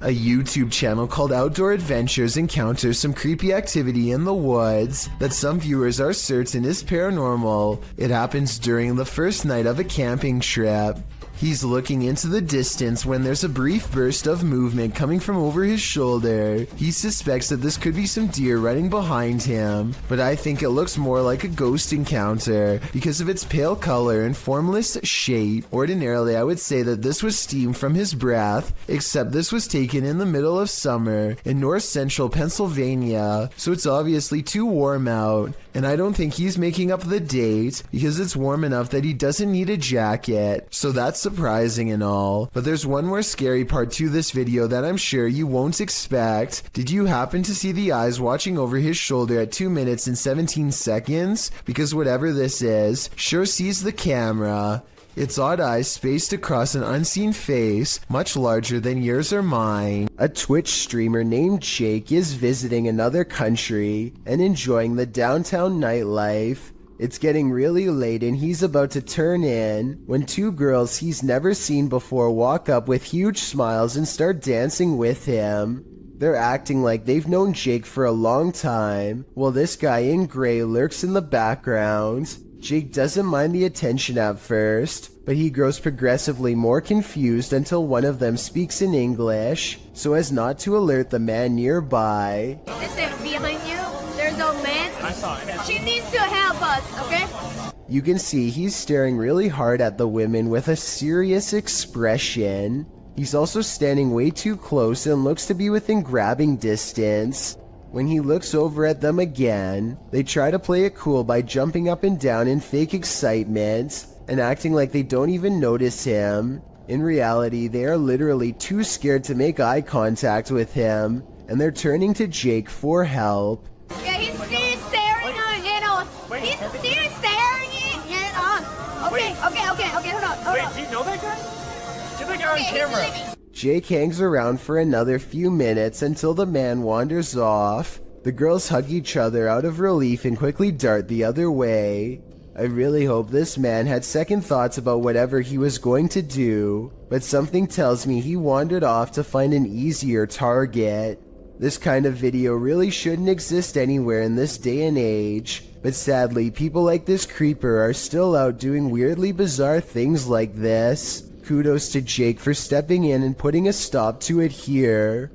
A YouTube channel called Outdoor Adventures encounters some creepy activity in the woods that some viewers are certain is paranormal. It happens during the first night of a camping trip. He's looking into the distance when there's a brief burst of movement coming from over his shoulder. He suspects that this could be some deer running behind him, but I think it looks more like a ghost encounter because of its pale color and formless shape. Ordinarily, I would say that this was steam from his breath, except this was taken in the middle of summer in north central Pennsylvania, so it's obviously too warm out. And I don't think he's making up the date because it's warm enough that he doesn't need a jacket, so that's surprising and all. But there's one more scary part to this video that I'm sure you won't expect. Did you happen to see the eyes watching over his shoulder at 2 minutes and 17 seconds? Because whatever this is, sure sees the camera. Its odd eyes spaced across an unseen face, much larger than yours or mine. A Twitch streamer named Jake is visiting another country and enjoying the downtown nightlife. It's getting really late and he's about to turn in when two girls he's never seen before walk up with huge smiles and start dancing with him. They're acting like they've known Jake for a long time, while this guy in gray lurks in the background. Jake doesn't mind the attention at first, but he grows progressively more confused until one of them speaks in English, so as not to alert the man nearby. Listen, behind you, there's a man. I saw it. She needs to help us, okay? You can see he's staring really hard at the women with a serious expression. He's also standing way too close and looks to be within grabbing distance. When he looks over at them again, they try to play it cool by jumping up and down in fake excitement and acting like they don't even notice him. In reality, they are literally too scared to make eye contact with him, and they're turning to Jake for help. Yeah, he's still staring at us. He's still staring at us. Okay, hold on. Wait, do you know that guy? Get that guy on camera. Jake hangs around for another few minutes until the man wanders off. The girls hug each other out of relief and quickly dart the other way. I really hope this man had second thoughts about whatever he was going to do, but something tells me he wandered off to find an easier target. This kind of video really shouldn't exist anywhere in this day and age, but sadly people like this creeper are still out doing weirdly bizarre things like this. Kudos to Jake for stepping in and putting a stop to it here.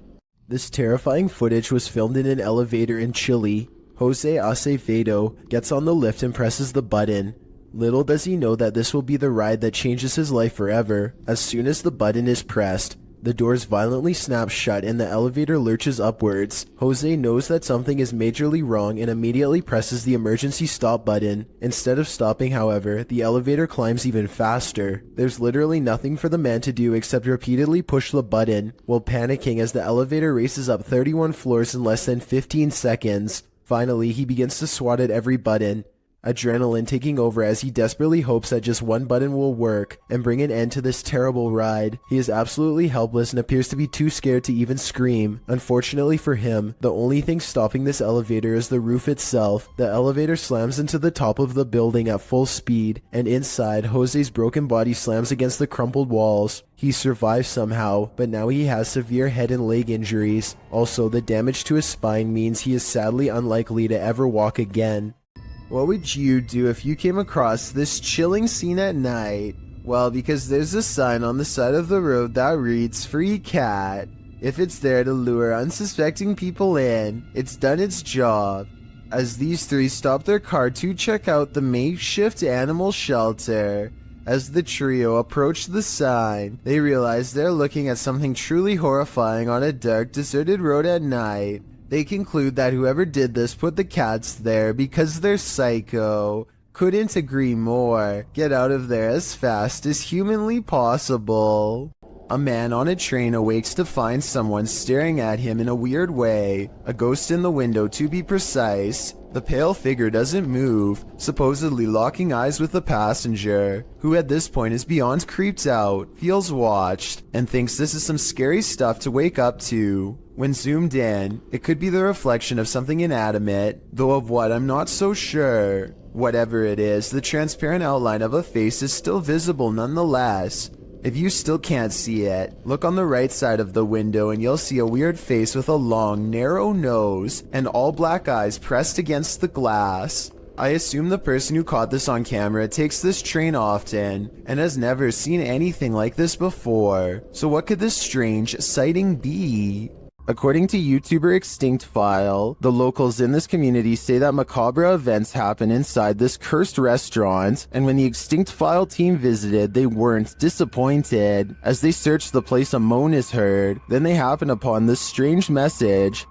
This terrifying footage was filmed in an elevator in Chile. Jose Acevedo gets on the lift and presses the button. Little does he know that this will be the ride that changes his life forever. As soon as the button is pressed, the doors violently snap shut and the elevator lurches upwards. Jose knows that something is majorly wrong and immediately presses the emergency stop button. Instead of stopping, however, the elevator climbs even faster. There's literally nothing for the man to do except repeatedly push the button, while panicking as the elevator races up 31 floors in less than 15 seconds. Finally, he begins to swat at every button. Adrenaline taking over as he desperately hopes that just one button will work and bring an end to this terrible ride. He is absolutely helpless and appears to be too scared to even scream. Unfortunately for him, the only thing stopping this elevator is the roof itself. The elevator slams into the top of the building at full speed, and inside, Jose's broken body slams against the crumpled walls. He survives somehow, but now he has severe head and leg injuries. Also, the damage to his spine means he is sadly unlikely to ever walk again. What would you do if you came across this chilling scene at night? Well, because there's a sign on the side of the road that reads "Free Cat." If it's there to lure unsuspecting people in, it's done its job. As these three stop their car to check out the makeshift animal shelter, as the trio approach the sign, they realize they're looking at something truly horrifying on a dark, deserted road at night. They conclude that whoever did this put the cats there because they're psycho. Couldn't agree more. Get out of there as fast as humanly possible. A man on a train awakes to find someone staring at him in a weird way. A ghost in the window, to be precise. The pale figure doesn't move, supposedly locking eyes with the passenger, who at this point is beyond creeped out, feels watched, and thinks this is some scary stuff to wake up to. When zoomed in, it could be the reflection of something inanimate, though of what I'm not so sure. Whatever it is, the transparent outline of a face is still visible nonetheless. If you still can't see it, look on the right side of the window and you'll see a weird face with a long, narrow nose and all black eyes pressed against the glass. I assume the person who caught this on camera takes this train often and has never seen anything like this before. So what could this strange sighting be? According to YouTuber Extinct File, the locals in this community say that macabre events happen inside this cursed restaurant, and when the Extinct File team visited, they weren't disappointed. As they searched the place, a moan is heard. Then they happen upon this strange message.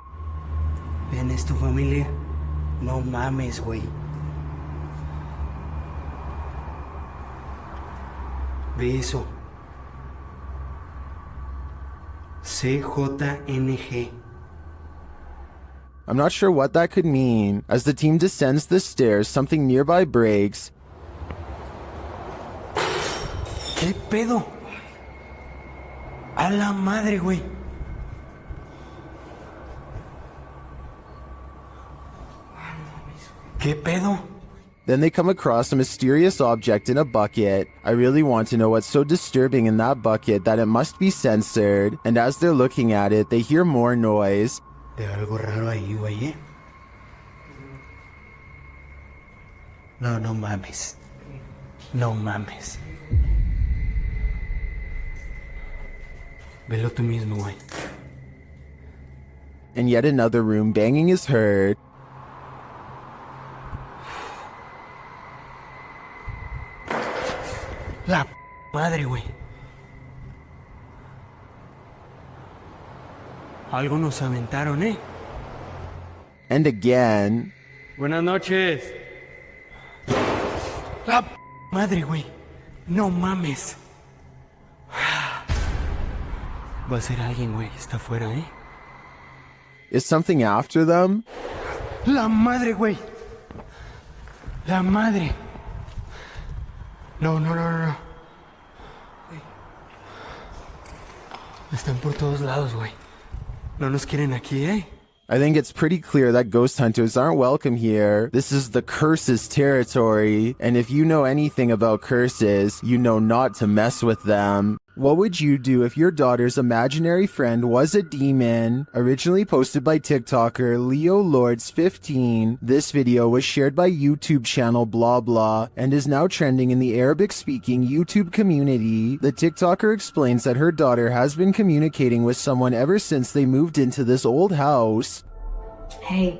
¿Ven, es tu familia? No mames, güey. Ve eso. CJNG. I'm not sure what that could mean. As the team descends the stairs, something nearby breaks. ¿Qué pedo? A la madre, güey. ¿Qué pedo? Then they come across a mysterious object in a bucket. I really want to know what's so disturbing in that bucket that it must be censored. And as they're looking at it, they hear more noise. Veo algo raro ahí, güey, ¿eh? No, no mames. No mames. Velo tú mismo, güey. In yet another room, banging is heard. La madre, güey. Algo nos aventaron, ¿eh? And again. Buenas noches. La madre, güey. No mames. Va a ser alguien, güey. Está afuera, ¿eh? Is something after them? La madre, güey. La madre. No, no, no, no, no. Están por todos lados, güey. No nos quieren aquí, ¿eh? I think it's pretty clear that ghost hunters aren't welcome here. This is the curses territory, and if you know anything about curses, you know not to mess with them. What would you do if your daughter's imaginary friend was a demon? Originally posted by TikToker Leo Lords 15, this video was shared by YouTube channel blah blah and is now trending in the Arabic-speaking YouTube community. The TikToker explains that her daughter has been communicating with someone ever since they moved into this old house. Hey,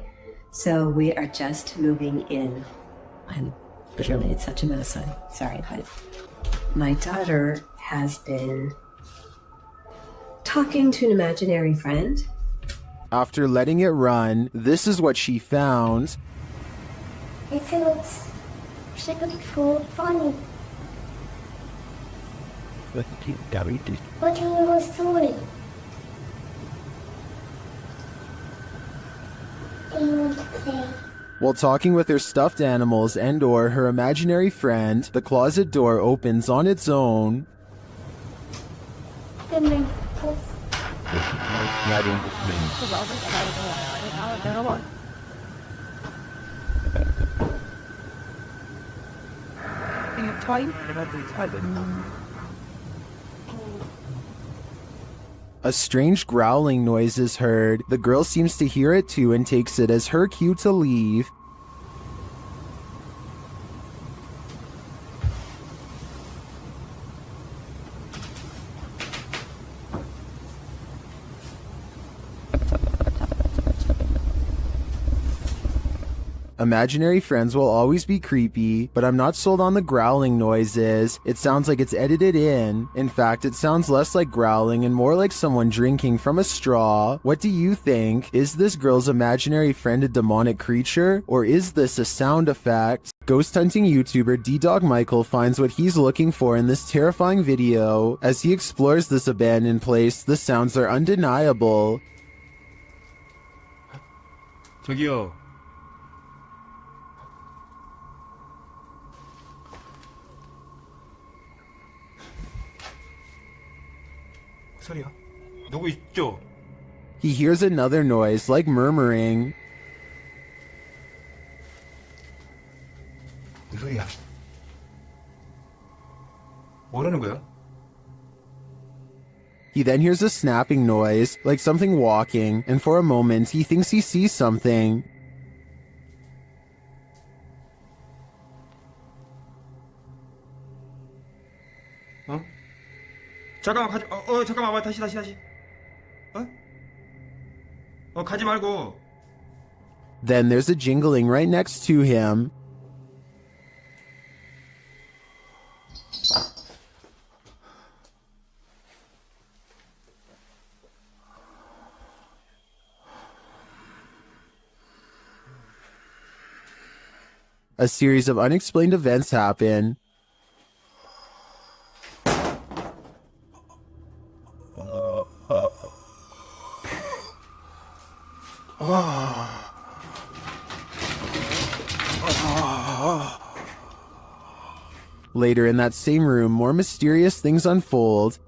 so we are just moving in. I'm literally, it's such a mess. I'm sorry, but my daughter has been talking to an imaginary friend. After letting it run, this is what she found. It feels beautiful, funny. What do you want story? Do you want to play? While talking with her stuffed animals and or her imaginary friend, the closet door opens on its own. A strange growling noise is heard. The girl seems to hear it too and takes it as her cue to leave. Imaginary friends will always be creepy, but I'm not sold on the growling noises. It sounds like it's edited in. In fact, it sounds less like growling and more like someone drinking from a straw. What do you think? Is this girl's imaginary friend a demonic creature? Or is this a sound effect? Ghost hunting YouTuber D-Dog Michael finds what he's looking for in this terrifying video. As he explores this abandoned place, the sounds are undeniable. 저기요. 소리야? 누구 있죠? He hears another noise, like murmuring. 무슨 소리야? 뭐라는 거야? He then hears a snapping noise, like something walking, and for a moment he thinks he sees something. 잠깐만 잠깐만 다시 가지 말고. Then there's a jingling right next to him. A series of unexplained events happen. Later in that same room, more mysterious things unfold.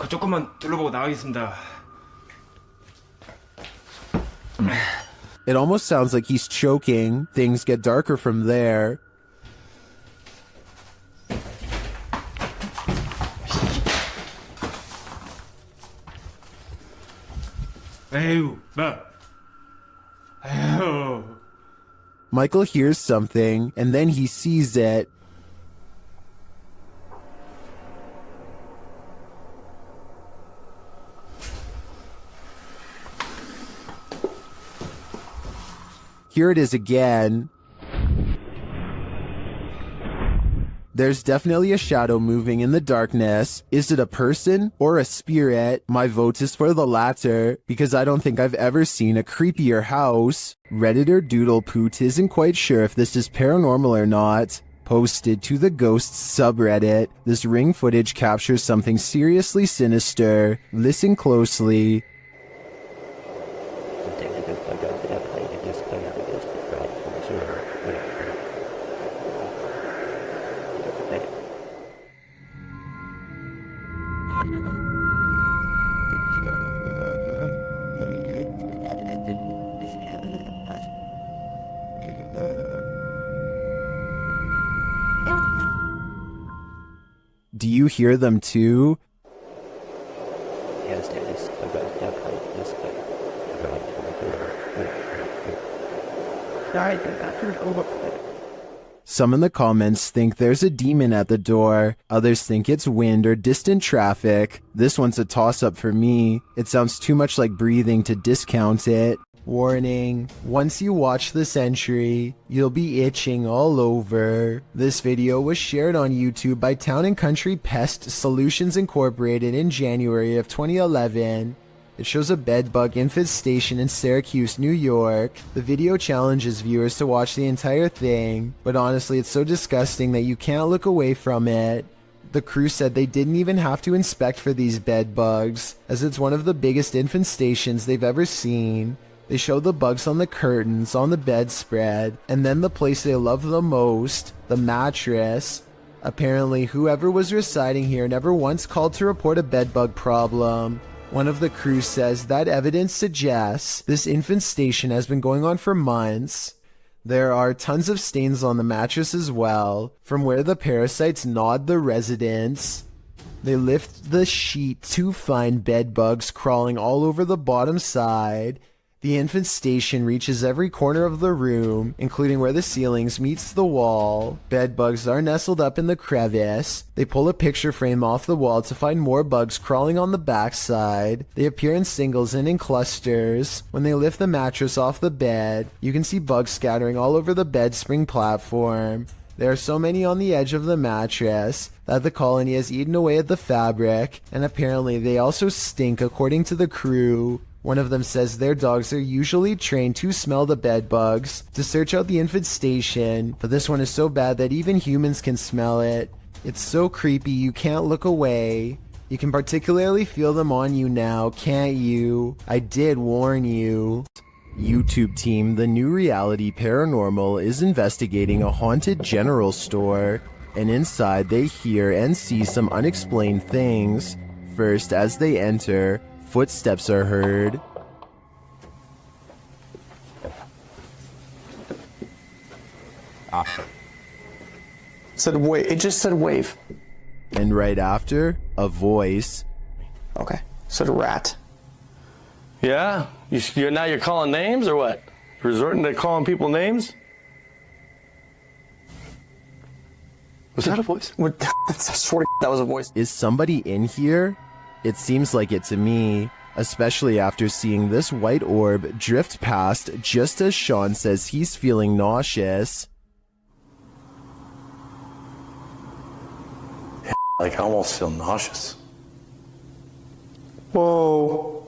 조금만 둘러보고 나가겠습니다. It almost sounds like he's choking. Things get darker from there. 에휴, 에휴. Michael hears something, and then he sees it. Here it is again. There's definitely a shadow moving in the darkness. Is it a person or a spirit? My vote is for the latter, because I don't think I've ever seen a creepier house. Redditor Doodlepoot isn't quite sure if this is paranormal or not. Posted to the Ghosts subreddit, this ring footage captures something seriously sinister. Listen closely. Do you hear them too? Some in the comments think there's a demon at the door. Others think it's wind or distant traffic. This one's a toss-up for me. It sounds too much like breathing to discount it. Warning, once you watch this entry, you'll be itching all over. This video was shared on YouTube by Town & Country Pest Solutions Incorporated in January of 2011. It shows a bedbug infestation in Syracuse, New York. The video challenges viewers to watch the entire thing, but honestly it's so disgusting that you can't look away from it. The crew said they didn't even have to inspect for these bedbugs, as it's one of the biggest infestations they've ever seen. They show the bugs on the curtains, on the bedspread, and then the place they love the most, the mattress. Apparently, whoever was residing here never once called to report a bedbug problem. One of the crew says that evidence suggests this infestation has been going on for months. There are tons of stains on the mattress as well, from where the parasites gnawed the residents. They lift the sheet to find bedbugs crawling all over the bottom side. The infestation reaches every corner of the room, including where the ceilings meets the wall. Bedbugs are nestled up in the crevice. They pull a picture frame off the wall to find more bugs crawling on the backside. They appear in singles and in clusters. When they lift the mattress off the bed, you can see bugs scattering all over the bed spring platform. There are so many on the edge of the mattress that the colony has eaten away at the fabric, and apparently they also stink according to the crew. One of them says their dogs are usually trained to smell the bed bugs, to search out the infestation, but this one is so bad that even humans can smell it. It's so creepy you can't look away. You can particularly feel them on you now, can't you? I did warn you. YouTube team, the new reality Paranormal is investigating a haunted general store, and inside they hear and see some unexplained things. First, as they enter, footsteps are heard. Said wave. It just said wave. And right after, a voice. Okay. Said rat. Yeah? Now you're calling names or what? Resorting to calling people names? Was that a voice? What? I swear to God, that was a voice. Is somebody in here? It seems like it to me, especially after seeing this white orb drift past just as Sean says he's feeling nauseous. Like, I almost feel nauseous. Whoa.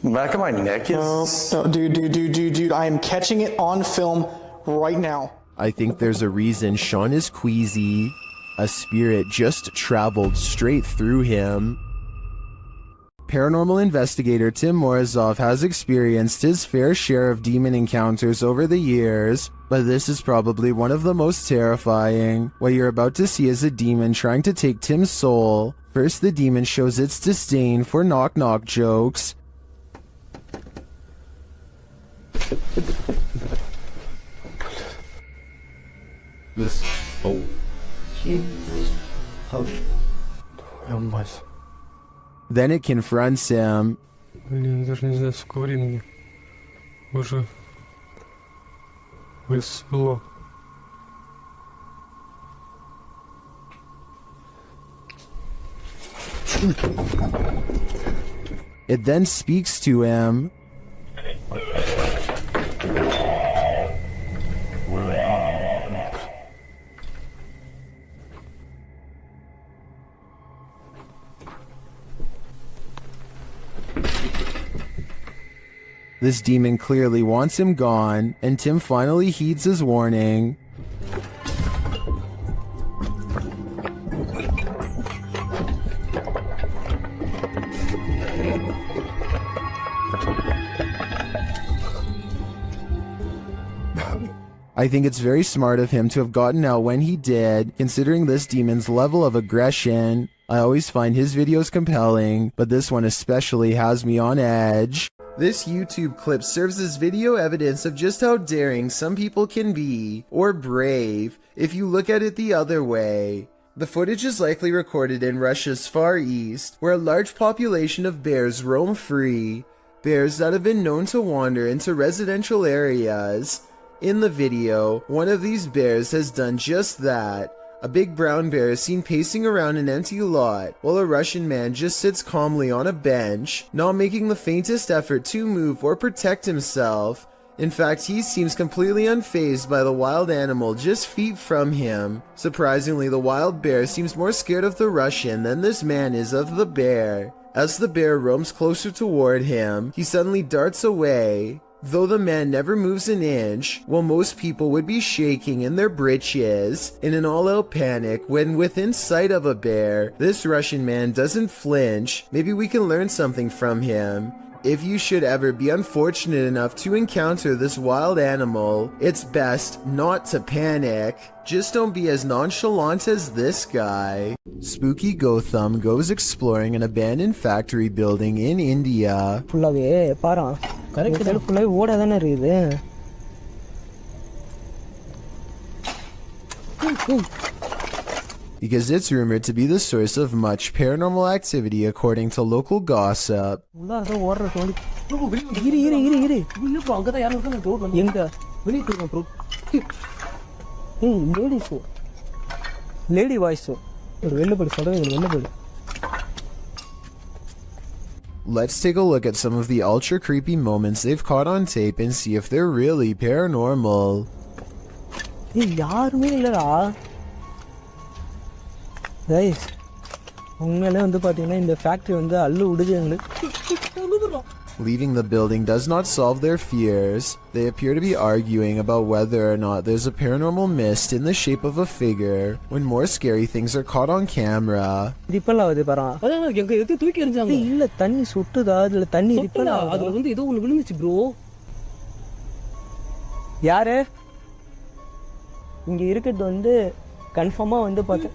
The back of my neck is... No, dude. I am catching it on film right now. I think there's a reason Sean is queasy. A spirit just traveled straight through him. Paranormal investigator Tim Morozov has experienced his fair share of demon encounters over the years, but this is probably one of the most terrifying. What you're about to see is a demon trying to take Tim's soul. First, the demon shows its disdain for knock-knock jokes. This. Oh. Then it confronts him. Блин, даже не знаю, сколько времени. Уже весело. It then speaks to him. This demon clearly wants him gone, and Tim finally heeds his warning. I think it's very smart of him to have gotten out when he did, considering this demon's level of aggression. I always find his videos compelling, but this one especially has me on edge. This YouTube clip serves as video evidence of just how daring some people can be, or brave, if you look at it the other way. The footage is likely recorded in Russia's Far East, where a large population of bears roam free, bears that have been known to wander into residential areas. In the video, one of these bears has done just that. A big brown bear is seen pacing around an empty lot, while a Russian man just sits calmly on a bench, not making the faintest effort to move or protect himself. In fact, he seems completely unfazed by the wild animal just feet from him. Surprisingly, the wild bear seems more scared of the Russian than this man is of the bear. As the bear roams closer toward him, he suddenly darts away. Though the man never moves an inch, while most people would be shaking in their britches in an all-out panic when within sight of a bear, this Russian man doesn't flinch. Maybe we can learn something from him. If you should ever be unfortunate enough to encounter this wild animal, it's best not to panic. Just don't be as nonchalant as this guy. Spooky Gotham goes exploring an abandoned factory building in India. Because it's rumored to be the source of much paranormal activity according to local gossip. Lady voice. Let's take a look at some of the ultra creepy moments they've caught on tape and see if they're really paranormal. Guys, உண்மையிலே வந்து பாத்தீங்கன்னா இந்த factory வந்து அள்ளு உடுது எங்களுக்கு. Leaving the building does not solve their fears. They appear to be arguing about whether or not there's a paranormal mist in the shape of a figure when more scary things are caught on camera. Ripple ஆகுது பாரு. அதான் எங்க எது தூக்கி எறிஞ்சாங்க. இல்ல தண்ணி சுட்டுதா அதுல தண்ணி ரிப்பல் ஆகுது. அதுல வந்து ஏதோ ஒன்னு விழுந்துச்சு bro. யாரு? இங்க இருக்குது வந்து கன்ஃபார்மா வந்து பாத்து.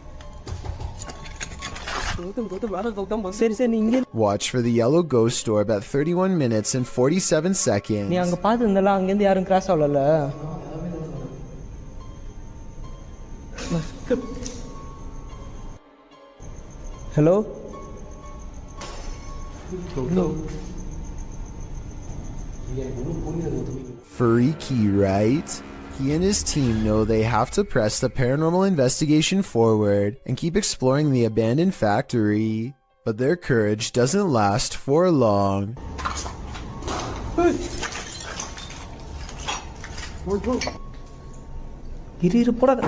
Watch for the yellow ghost orb at 31 minutes and 47 seconds. நீ அங்க பாத்து இருந்தல அங்க இருந்து யாரும் cross ஆவலல. Hello? Freaky, right? He and his team know they have to press the paranormal investigation forward and keep exploring the abandoned factory, but their courage doesn't last for long. இரு போடாத.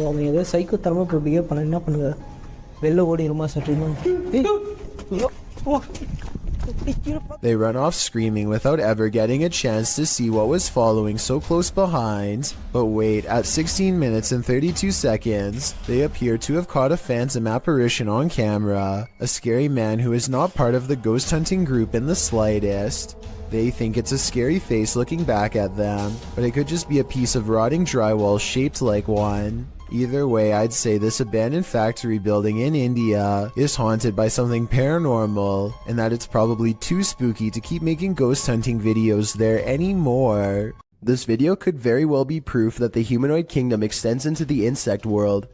அவன் ஏதோ சைக்கோ தரமாக இப்போ behave பண்ண என்ன பண்ணுவ? வெளில ஓடிடுமா சட்டுமா? They run off screaming without ever getting a chance to see what was following so close behind. But wait, at 16 minutes and 32 seconds, they appear to have caught a phantom apparition on camera, a scary man who is not part of the ghost hunting group in the slightest. They think it's a scary face looking back at them, but it could just be a piece of rotting drywall shaped like one. Either way, I'd say this abandoned factory building in India is haunted by something paranormal, and that it's probably too spooky to keep making ghost hunting videos there anymore. This video could very well be proof that the humanoid kingdom extends into the insect world.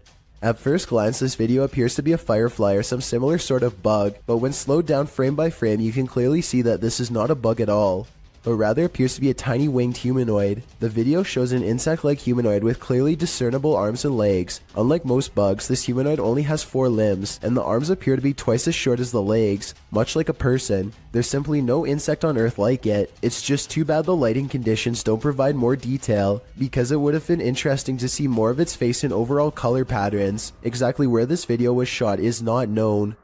At first glance, this video appears to be a firefly or some similar sort of bug, but when slowed down frame by frame, you can clearly see that this is not a bug at all, but rather appears to be a tiny winged humanoid. The video shows an insect-like humanoid with clearly discernible arms and legs. Unlike most bugs, this humanoid only has 4 limbs, and the arms appear to be twice as short as the legs, much like a person. There's simply no insect on Earth like it. It's just too bad the lighting conditions don't provide more detail, because it would have been interesting to see more of its face and overall color patterns. Exactly where this video was shot is not known.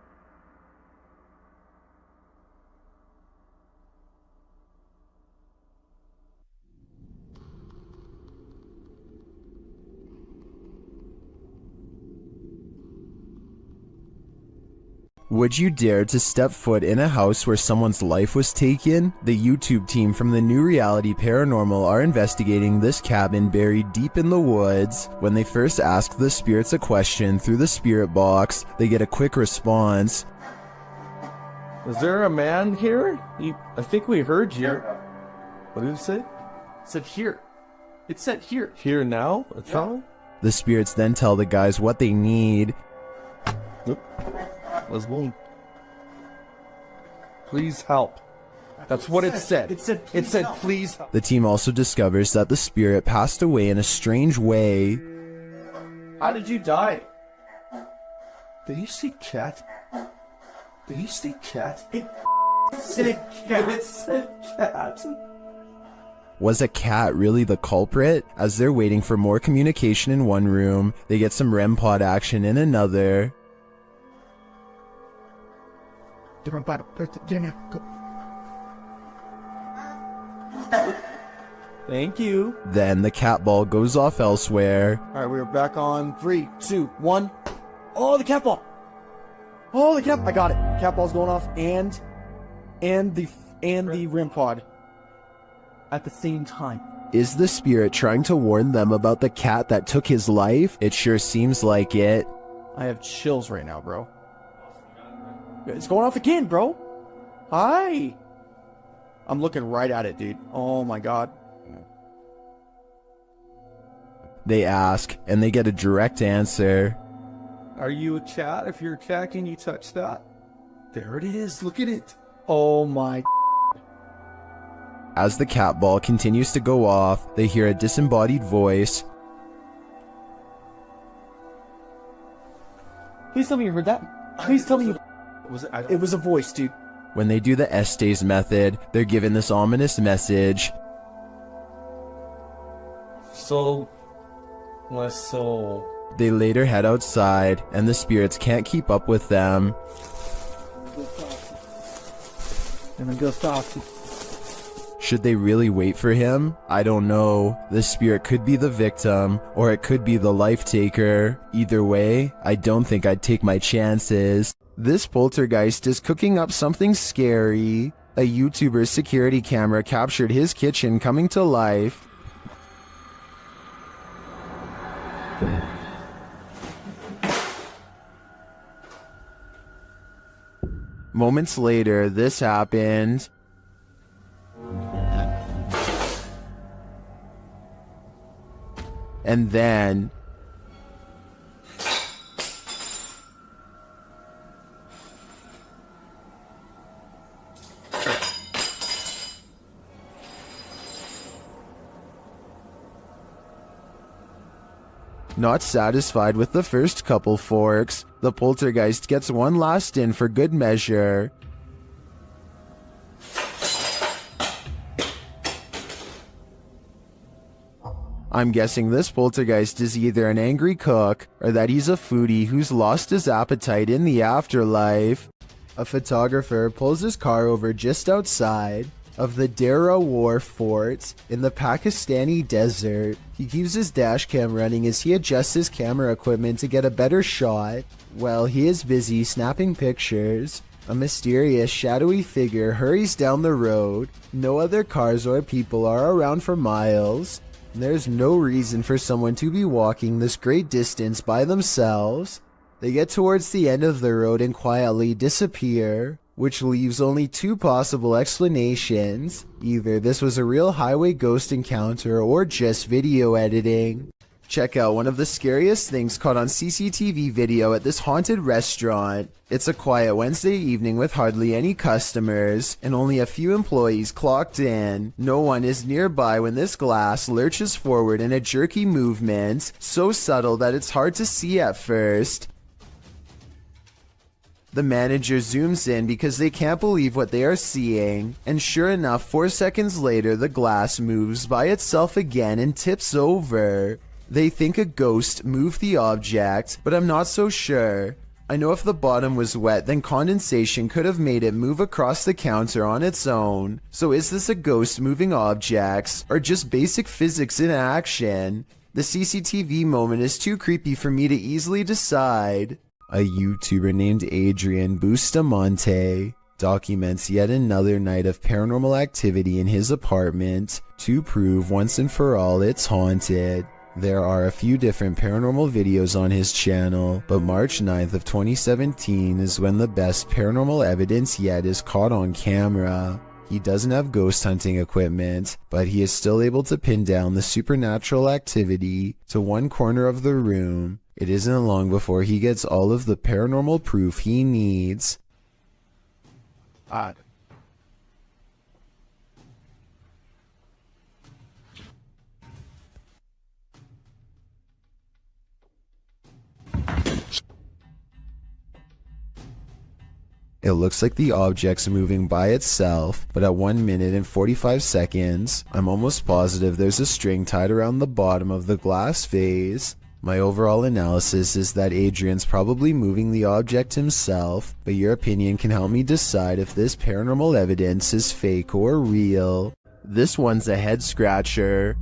Would you dare to step foot in a house where someone's life was taken? The YouTube team from the New Reality Paranormal are investigating this cabin buried deep in the woods. When they first ask the spirits a question through the spirit box, they get a quick response. Is there a man here? I think we heard you. What did it say? It said here. It said here. Here now? That's all? The spirits then tell the guys what they need. Let's go. Please help. That's what it said. It said please help. The team also discovers that the spirit passed away in a strange way. How did you die? Did you see cat? Did you see cat? It said cat. It said cat. Was a cat really the culprit? As they're waiting for more communication in one room, they get some REM pod action in another. Thank you. Then the cat ball goes off elsewhere. Alright, we're back on 3, 2, 1. Oh, the cat ball! Oh, the cat! I got it. Cat ball's going off, and the REM pod at the same time. Is the spirit trying to warn them about the cat that took his life? It sure seems like it. I have chills right now, bro. It's going off again, bro. Hi. I'm looking right at it, dude. Oh my god. They ask, and they get a direct answer. Are you a cat? If you're a cat, can you touch that? There it is. Look at it. Oh my. As the cat ball continues to go off, they hear a disembodied voice. Please tell me you heard that. Please tell me you... It was a voice, dude. When they do the Estes method, they're given this ominous message. So, my soul. They later head outside, and the spirits can't keep up with them. Should they really wait for him? I don't know. The spirit could be the victim, or it could be the life taker. Either way, I don't think I'd take my chances. This poltergeist is cooking up something scary. A YouTuber's security camera captured his kitchen coming to life. Moments later, this happened. And then... Not satisfied with the first couple forks, the poltergeist gets one last in for good measure. I'm guessing this poltergeist is either an angry cook or that he's a foodie who's lost his appetite in the afterlife. A photographer pulls his car over just outside of the Dera War Fort in the Pakistani desert. He keeps his dash cam running as he adjusts his camera equipment to get a better shot. While he is busy snapping pictures, a mysterious shadowy figure hurries down the road. No other cars or people are around for miles. There's no reason for someone to be walking this great distance by themselves. They get towards the end of the road and quietly disappear, which leaves only two possible explanations. Either this was a real highway ghost encounter or just video editing. Check out one of the scariest things caught on CCTV video at this haunted restaurant. It's a quiet Wednesday evening with hardly any customers and only a few employees clocked in. No one is nearby when this glass lurches forward in a jerky movement, so subtle that it's hard to see at first. The manager zooms in because they can't believe what they are seeing, and sure enough, 4 seconds later the glass moves by itself again and tips over. They think a ghost moved the object, but I'm not so sure. I know if the bottom was wet, then condensation could have made it move across the counter on its own. So is this a ghost moving objects, or just basic physics in action? The CCTV moment is too creepy for me to easily decide. A YouTuber named Adrian Bustamante documents yet another night of paranormal activity in his apartment to prove once and for all it's haunted. There are a few different paranormal videos on his channel, but March 9th of 2017 is when the best paranormal evidence yet is caught on camera. He doesn't have ghost hunting equipment, but he is still able to pin down the supernatural activity to one corner of the room. It isn't long before he gets all of the paranormal proof he needs. It looks like the object's moving by itself, but at 1 minute and 45 seconds, I'm almost positive there's a string tied around the bottom of the glass vase. My overall analysis is that Adrian's probably moving the object himself, but your opinion can help me decide if this paranormal evidence is fake or real. This one's a head scratcher.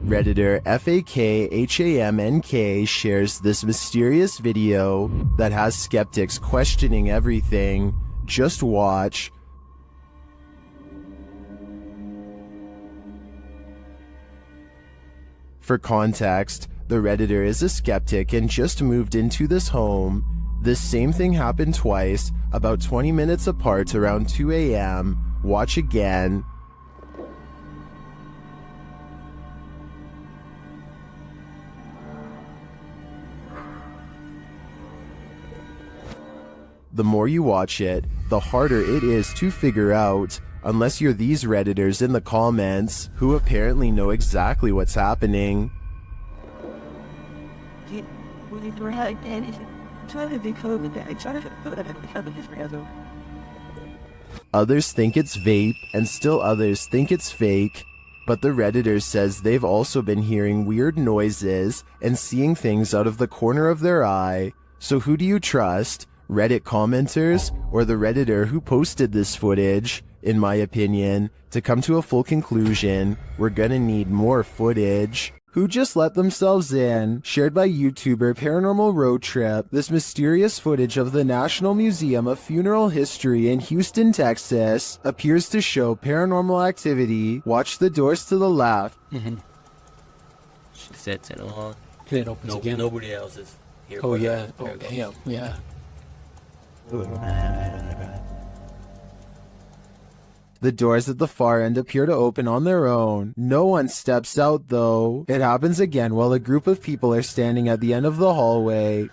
Redditor FAKHAMNK shares this mysterious video that has skeptics questioning everything. Just watch. For context, the Redditor is a skeptic and just moved into this home. This same thing happened twice, about 20 minutes apart around 2 a.m. Watch again. The more you watch it, the harder it is to figure out, unless you're these Redditors in the comments, who apparently know exactly what's happening. Others think it's vape, and still others think it's fake. But the Redditor says they've also been hearing weird noises and seeing things out of the corner of their eye. So who do you trust? Reddit commenters or the Redditor who posted this footage? In my opinion, to come to a full conclusion, we're gonna need more footage. Who just let themselves in? Shared by YouTuber Paranormal Road Trip, this mysterious footage of the National Museum of Funeral History in Houston, Texas, appears to show paranormal activity. Watch the doors to the left. She sets it on. It opens again. Nobody else is here. Oh yeah. Oh damn. Yeah. The doors at the far end appear to open on their own. No one steps out though. It happens again while a group of people are standing at the end of the hallway.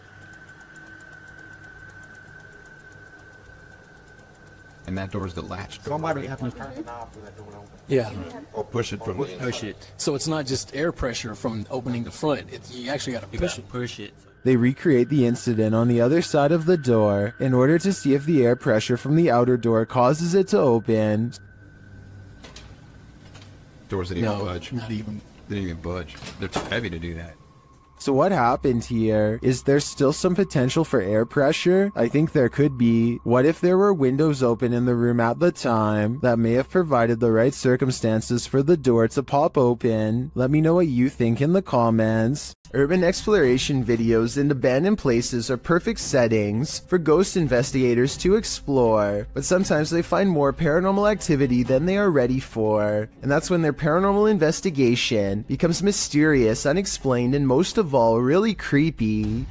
And that door is the latch. Somebody have to turn the knob for that door to open. Yeah. Or push it from Push it. So it's not just air pressure from opening the front. You actually got to push it. Push it. They recreate the incident on the other side of the door in order to see if the air pressure from the outer door causes it to open. doors that even budge. Not even. They didn't even budge. They're too heavy to do that. So what happened here? Is there still some potential for air pressure? I think there could be. What if there were windows open in the room at the time that may have provided the right circumstances for the door to pop open? Let me know what you think in the comments. Urban exploration videos in abandoned places are perfect settings for ghost investigators to explore, but sometimes they find more paranormal activity than they are ready for, and that's when their paranormal investigation becomes mysterious, unexplained, and most of all, really creepy.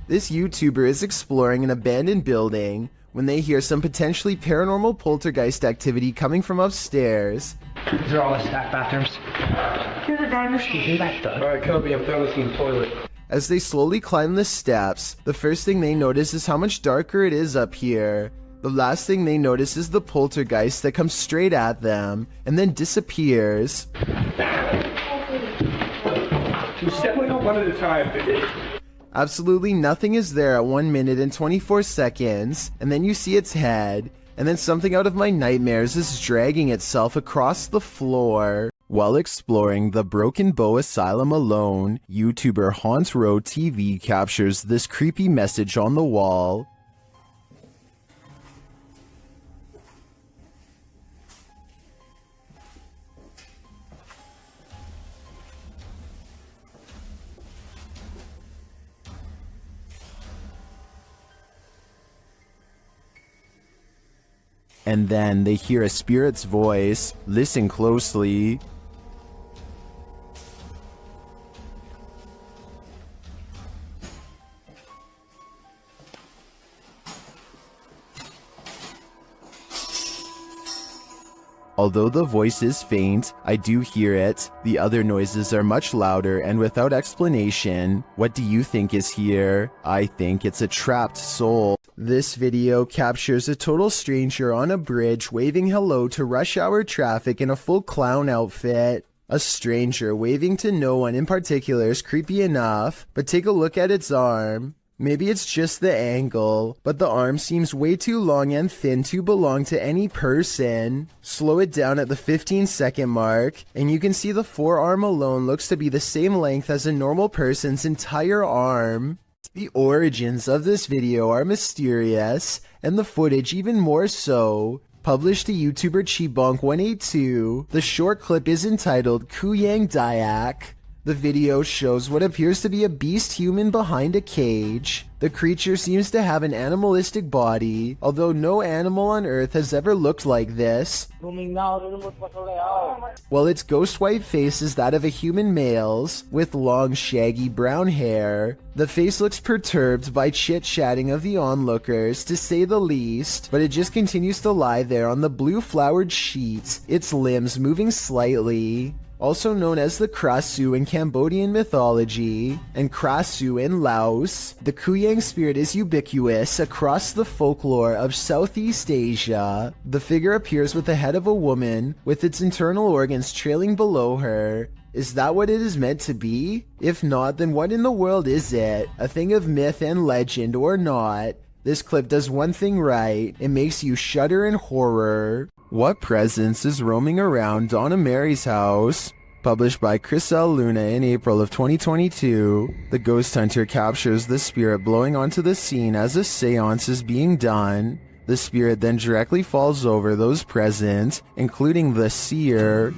This YouTuber is exploring an abandoned building when they hear some potentially paranormal poltergeist activity coming from upstairs. These are all the staff bathrooms. Here's the dynasty. Alright, Kobe, I'm done with the toilet. As they slowly climb the steps, the first thing they notice is how much darker it is up here. The last thing they notice is the poltergeist that comes straight at them and then disappears. Just definitely go one at a time. Absolutely nothing is there at 1 minute and 24 seconds, and then you see its head, and then something out of my nightmares is dragging itself across the floor. While exploring the Broken Bow Asylum alone, YouTuber Haunts Row TV captures this creepy message on the wall. And then they hear a spirit's voice. Listen closely. Although the voice is faint, I do hear it. The other noises are much louder and without explanation. What do you think is here? I think it's a trapped soul. This video captures a total stranger on a bridge waving hello to rush hour traffic in a full clown outfit. A stranger waving to no one in particular is creepy enough, but take a look at its arm. Maybe it's just the angle, but the arm seems way too long and thin to belong to any person. Slow it down at the 15-second mark, and you can see the forearm alone looks to be the same length as a normal person's entire arm. The origins of this video are mysterious, and the footage even more so. Published to YouTuber Chibonk182, the short clip is entitled Kuyang Dayak. The video shows what appears to be a beast human behind a cage. The creature seems to have an animalistic body, although no animal on Earth has ever looked like this. While its ghost white face is that of a human male's, with long shaggy brown hair. The face looks perturbed by chit-chatting of the onlookers, to say the least, but it just continues to lie there on the blue flowered sheet, its limbs moving slightly. Also known as the Krasu in Cambodian mythology, and Krasu in Laos, the Kuyang spirit is ubiquitous across the folklore of Southeast Asia. The figure appears with the head of a woman, with its internal organs trailing below her. Is that what it is meant to be? If not, then what in the world is it? A thing of myth and legend or not? This clip does one thing right, it makes you shudder in horror. What presence is roaming around Donna Mary's house? Published by Crisel Luna in April of 2022, the ghost hunter captures the spirit blowing onto the scene as a seance is being done. The spirit then directly falls over those present, including the seer.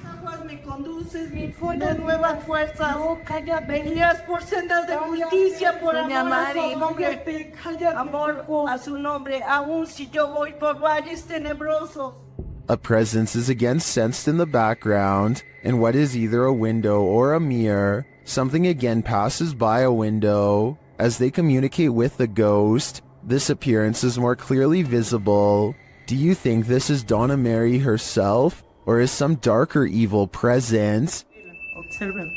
A presence is again sensed in the background, in what is either a window or a mirror. Something again passes by a window. As they communicate with the ghost, this appearance is more clearly visible. Do you think this is Donna Mary herself? Or is some darker evil present? Observen.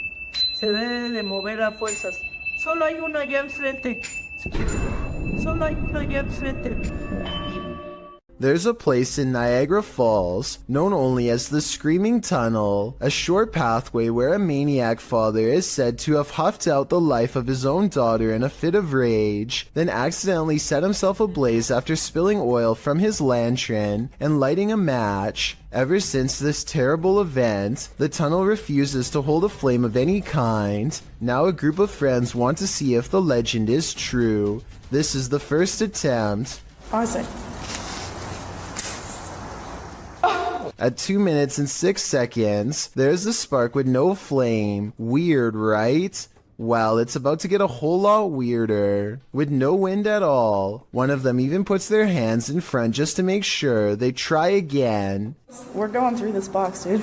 Se debe de mover a fuerzas. Solo hay una allá enfrente. Solo hay una allá enfrente. There's a place in Niagara Falls, known only as the Screaming Tunnel, a short pathway where a maniac father is said to have huffed out the life of his own daughter in a fit of rage, then accidentally set himself ablaze after spilling oil from his lantern and lighting a match. Ever since this terrible event, the tunnel refuses to hold a flame of any kind. Now a group of friends want to see if the legend is true. This is the first attempt. Pause it. At 2 minutes and 6 seconds, there's a spark with no flame. Weird, right? Well, it's about to get a whole lot weirder. With no wind at all. One of them even puts their hands in front just to make sure. They try again. We're going through this box, dude.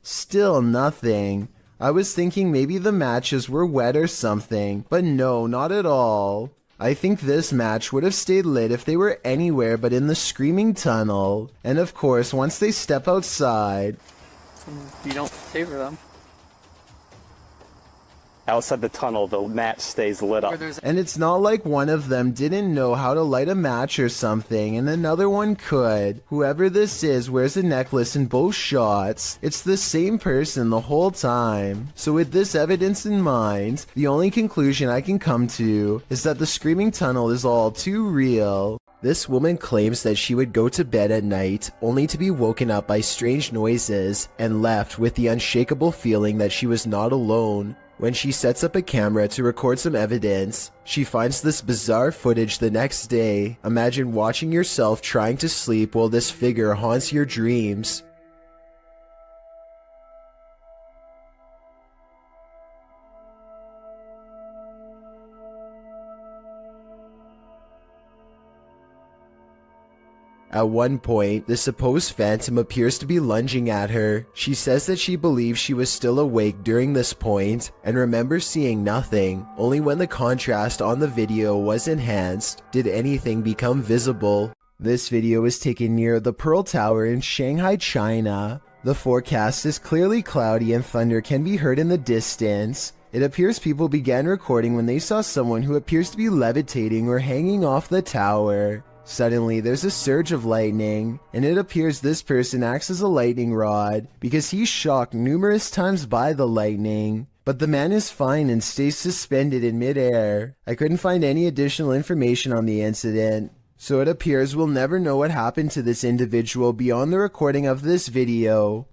Still nothing. I was thinking maybe the matches were wet or something, but no, not at all. I think this match would have stayed lit if they were anywhere but in the Screaming Tunnel. And of course, once they step outside... You don't favor them. Outside the tunnel, the match stays lit up. And it's not like one of them didn't know how to light a match or something, and another one could. Whoever this is wears a necklace in both shots. It's the same person the whole time. So with this evidence in mind, the only conclusion I can come to is that the Screaming Tunnel is all too real. This woman claims that she would go to bed at night only to be woken up by strange noises and left with the unshakable feeling that she was not alone. When she sets up a camera to record some evidence, she finds this bizarre footage the next day. Imagine watching yourself trying to sleep while this figure haunts your dreams. At one point, the supposed phantom appears to be lunging at her. She says that she believes she was still awake during this point and remembers seeing nothing. Only when the contrast on the video was enhanced did anything become visible. This video was taken near the Pearl Tower in Shanghai, China. The forecast is clearly cloudy and thunder can be heard in the distance. It appears people began recording when they saw someone who appears to be levitating or hanging off the tower. Suddenly, there's a surge of lightning, and it appears this person acts as a lightning rod because he's shocked numerous times by the lightning. But the man is fine and stays suspended in midair. I couldn't find any additional information on the incident, so it appears we'll never know what happened to this individual beyond the recording of this video.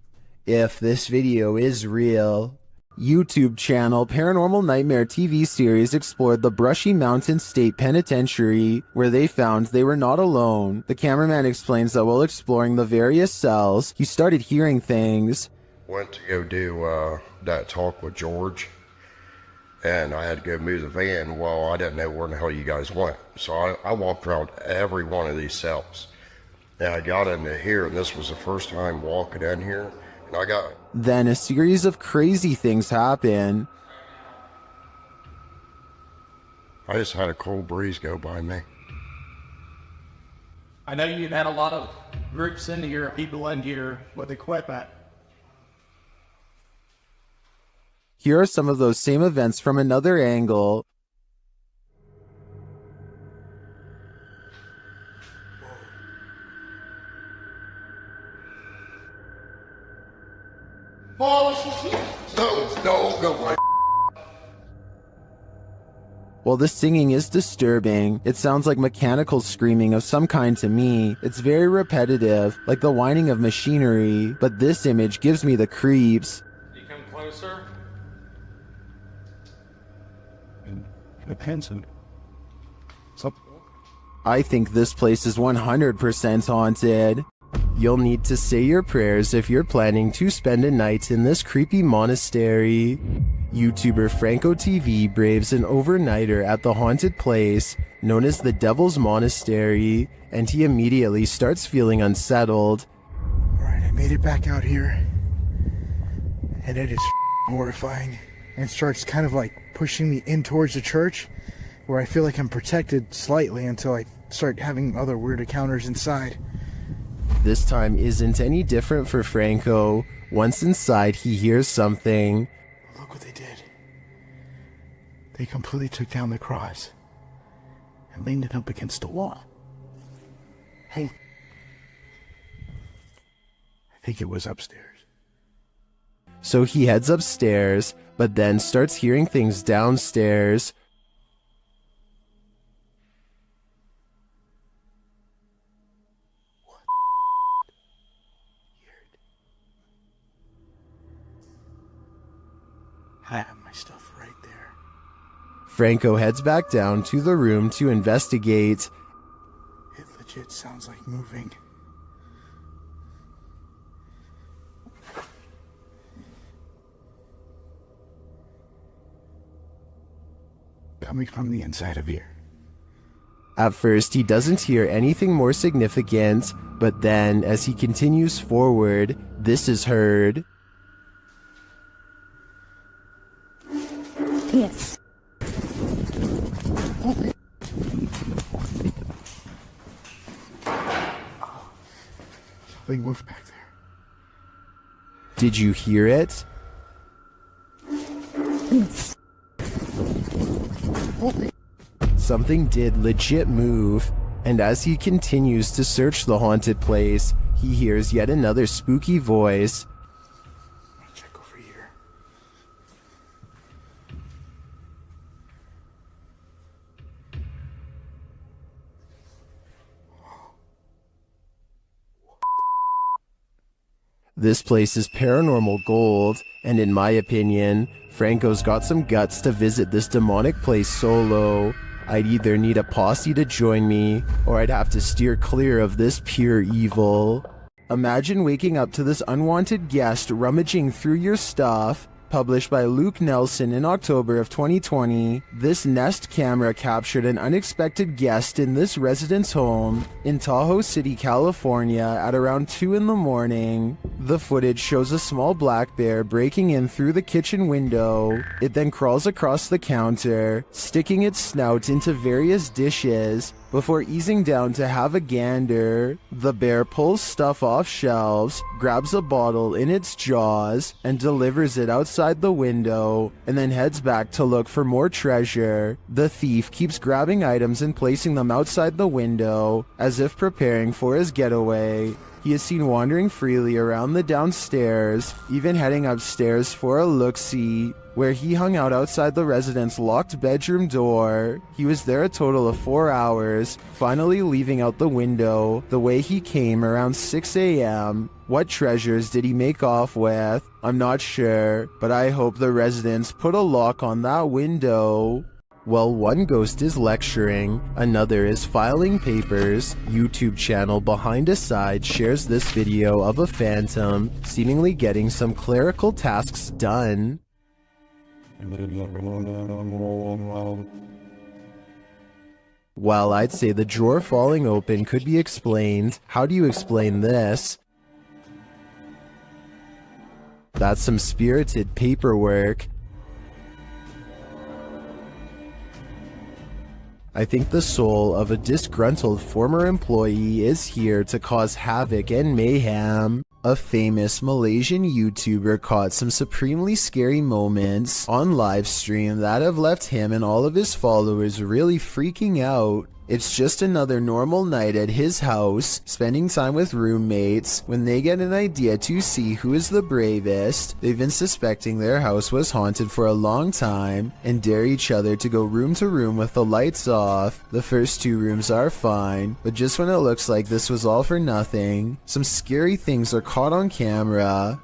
If this video is real. YouTube channel Paranormal Nightmare TV series explored the Brushy Mountain State Penitentiary, where they found they were not alone. The cameraman explains that while exploring the various cells, he started hearing things. Went to go do that talk with George, and I had to go move the van. Well, I didn't know where the hell you guys went, so I walked around every one of these cells. And I got into here, and this was the first time walking in here, and I got... Then a series of crazy things happen. I just had a cold breeze go by me. I know you've had a lot of groups into here, people in here with equipment. Here are some of those same events from another angle. No. While the singing is disturbing, it sounds like mechanical screaming of some kind to me. It's very repetitive, like the whining of machinery, but this image gives me the creeps. You come closer. I think this place is 100% haunted. You'll need to say your prayers if you're planning to spend a night in this creepy monastery. YouTuber Franco TV braves an overnighter at the haunted place known as the Devil's Monastery, and he immediately starts feeling unsettled. Alright, I made it back out here, and it is horrifying. And it starts kind of like pushing me in towards the church, where I feel like I'm protected slightly until I start having other weird encounters inside. This time isn't any different for Franco. Once inside, he hears something. Look what they did. They completely took down the cross and leaned it up against the wall. Hey. I think it was upstairs. So he heads upstairs, but then starts hearing things downstairs. I have my stuff right there. Franco heads back down to the room to investigate. It legit sounds like moving. Coming from the inside of here. At first, he doesn't hear anything more significant, but then, as he continues forward, this is heard. Yes. Something moved back there. Did you hear it? Yes. Something did legit move, and as he continues to search the haunted place, he hears yet another spooky voice. Check over here. This place is paranormal gold, and in my opinion, Franco's got some guts to visit this demonic place solo. I'd either need a posse to join me, or I'd have to steer clear of this pure evil. Imagine waking up to this unwanted guest rummaging through your stuff. Published by Luke Nelson in October of 2020, this Nest camera captured an unexpected guest in this resident's home in Tahoe City, California at around 2 in the morning. The footage shows a small black bear breaking in through the kitchen window. It then crawls across the counter, sticking its snout into various dishes before easing down to have a gander. The bear pulls stuff off shelves, grabs a bottle in its jaws, and delivers it outside the window, and then heads back to look for more treasure. The thief keeps grabbing items and placing them outside the window, as if preparing for his getaway. He is seen wandering freely around the downstairs, even heading upstairs for a look-see, where he hung out outside the resident's locked bedroom door. He was there a total of 4 hours, finally leaving out the window the way he came around 6 a.m. What treasures did he make off with? I'm not sure, but I hope the residents put a lock on that window. While one ghost is lecturing, another is filing papers. YouTube channel Behind a Side shares this video of a phantom seemingly getting some clerical tasks done. While I'd say the drawer falling open could be explained, how do you explain this? That's some spirited paperwork. I think the soul of a disgruntled former employee is here to cause havoc and mayhem. A famous Malaysian YouTuber caught some supremely scary moments on livestream that have left him and all of his followers really freaking out. It's just another normal night at his house, spending time with roommates, when they get an idea to see who is the bravest. They've been suspecting their house was haunted for a long time, and dare each other to go room to room with the lights off. The first 2 rooms are fine, but just when it looks like this was all for nothing, some scary things are caught on camera.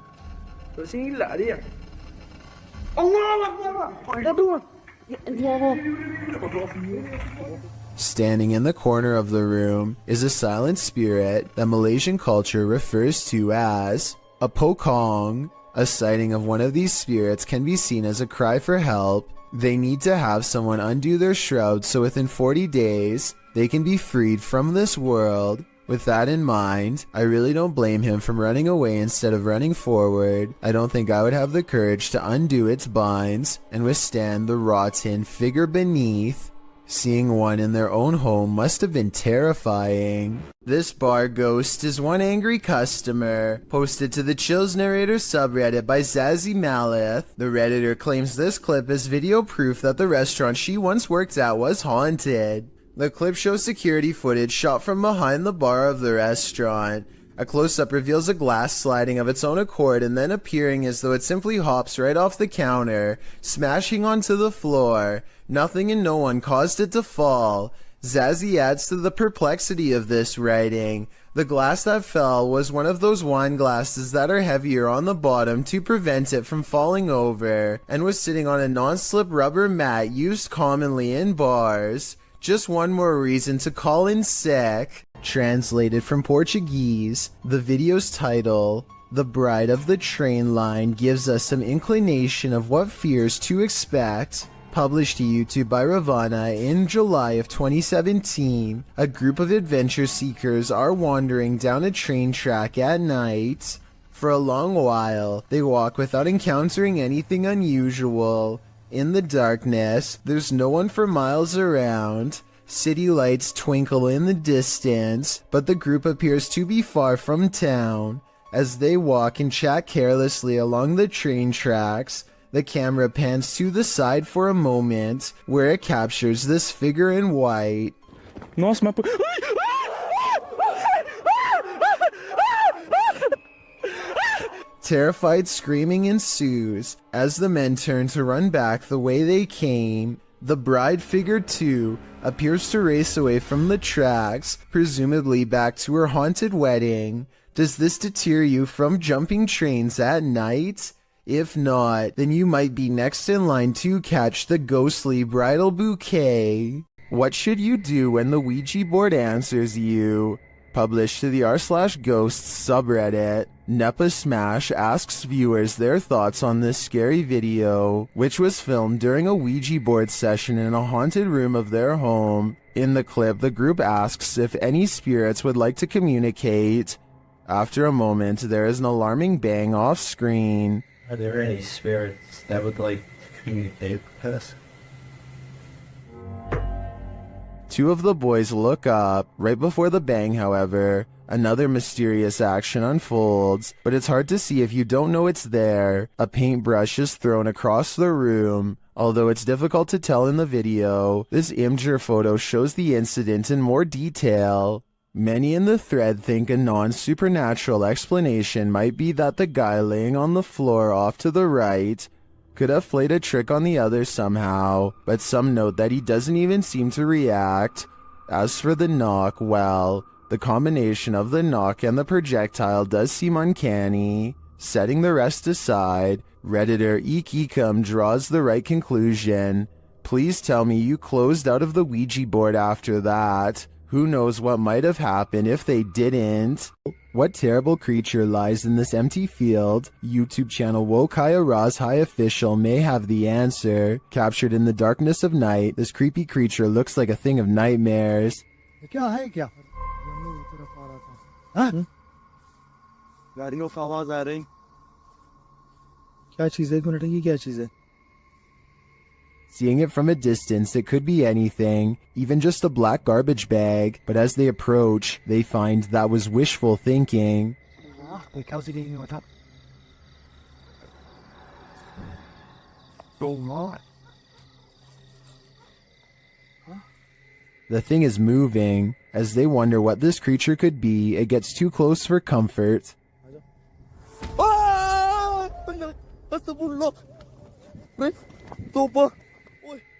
Standing in the corner of the room is a silent spirit that Malaysian culture refers to as a pokong. A sighting of one of these spirits can be seen as a cry for help. They need to have someone undo their shroud so within 40 days, they can be freed from this world. With that in mind, I really don't blame him from running away instead of running forward. I don't think I would have the courage to undo its binds and withstand the rotten figure beneath. Seeing one in their own home must have been terrifying. This bar ghost is one angry customer, posted to the Chills Narrator subreddit by Zazie Malith. The Redditor claims this clip is video proof that the restaurant she once worked at was haunted. The clip shows security footage shot from behind the bar of the restaurant. A close-up reveals a glass sliding of its own accord and then appearing as though it simply hops right off the counter, smashing onto the floor. Nothing and no one caused it to fall. Zazie adds to the perplexity of this writing. The glass that fell was one of those wine glasses that are heavier on the bottom to prevent it from falling over, and was sitting on a non-slip rubber mat used commonly in bars. Just one more reason to call in sick. Translated from Portuguese, the video's title, The Bride of the Train Line, gives us some inclination of what fears to expect. Published to YouTube by Ravana in July of 2017, a group of adventure seekers are wandering down a train track at night. For a long while, they walk without encountering anything unusual. In the darkness, there's no one for miles around. City lights twinkle in the distance, but the group appears to be far from town. As they walk and chat carelessly along the train tracks, the camera pans to the side for a moment, where it captures this figure in white. Nossa, mas... Terrified screaming ensues as the men turn to run back the way they came. The bride figure, too, appears to race away from the tracks, presumably back to her haunted wedding. Does this deter you from jumping trains at night? If not, then you might be next in line to catch the ghostly bridal bouquet. What should you do when the Ouija board answers you? Published to the r/ghosts subreddit, Nepa Smash asks viewers their thoughts on this scary video, which was filmed during a Ouija board session in a haunted room of their home. In the clip, the group asks if any spirits would like to communicate. After a moment, there is an alarming bang off screen. Are there any spirits that would like to communicate with us? Two of the boys look up. Right before the bang, however, another mysterious action unfolds, but it's hard to see if you don't know it's there. A paintbrush is thrown across the room. Although it's difficult to tell in the video, this Imgur photo shows the incident in more detail. Many in the thread think a non-supernatural explanation might be that the guy laying on the floor off to the right could have played a trick on the others somehow, but some note that he doesn't even seem to react. As for the knock, well, the combination of the knock and the projectile does seem uncanny. Setting the rest aside, Redditor Eekecum draws the right conclusion. Please tell me you closed out of the Ouija board after that. Who knows what might have happened if they didn't? What terrible creature lies in this empty field? YouTube channel Wokaya Raz High Official may have the answer. Captured in the darkness of night, this creepy creature looks like a thing of nightmares. Seeing it from a distance, it could be anything, even just a black garbage bag, but as they approach, they find that was wishful thinking. The thing is moving. As they wonder what this creature could be, it gets too close for comfort.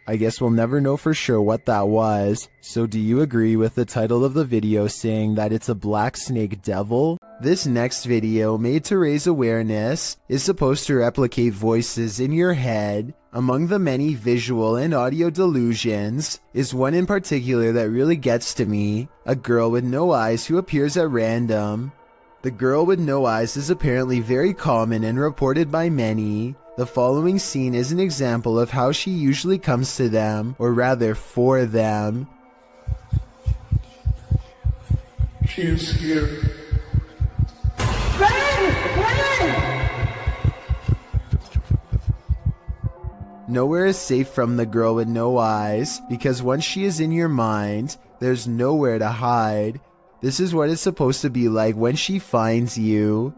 I guess we'll never know for sure what that was. So do you agree with the title of the video saying that it's a black snake devil? This next video, made to raise awareness, is supposed to replicate voices in your head. Among the many visual and audio delusions is one in particular that really gets to me. A girl with no eyes who appears at random. The girl with no eyes is apparently very common and reported by many. The following scene is an example of how she usually comes to them, or rather for them. She is here. Run! Run! Nowhere is safe from the girl with no eyes, because once she is in your mind, there's nowhere to hide. This is what it's supposed to be like when she finds you.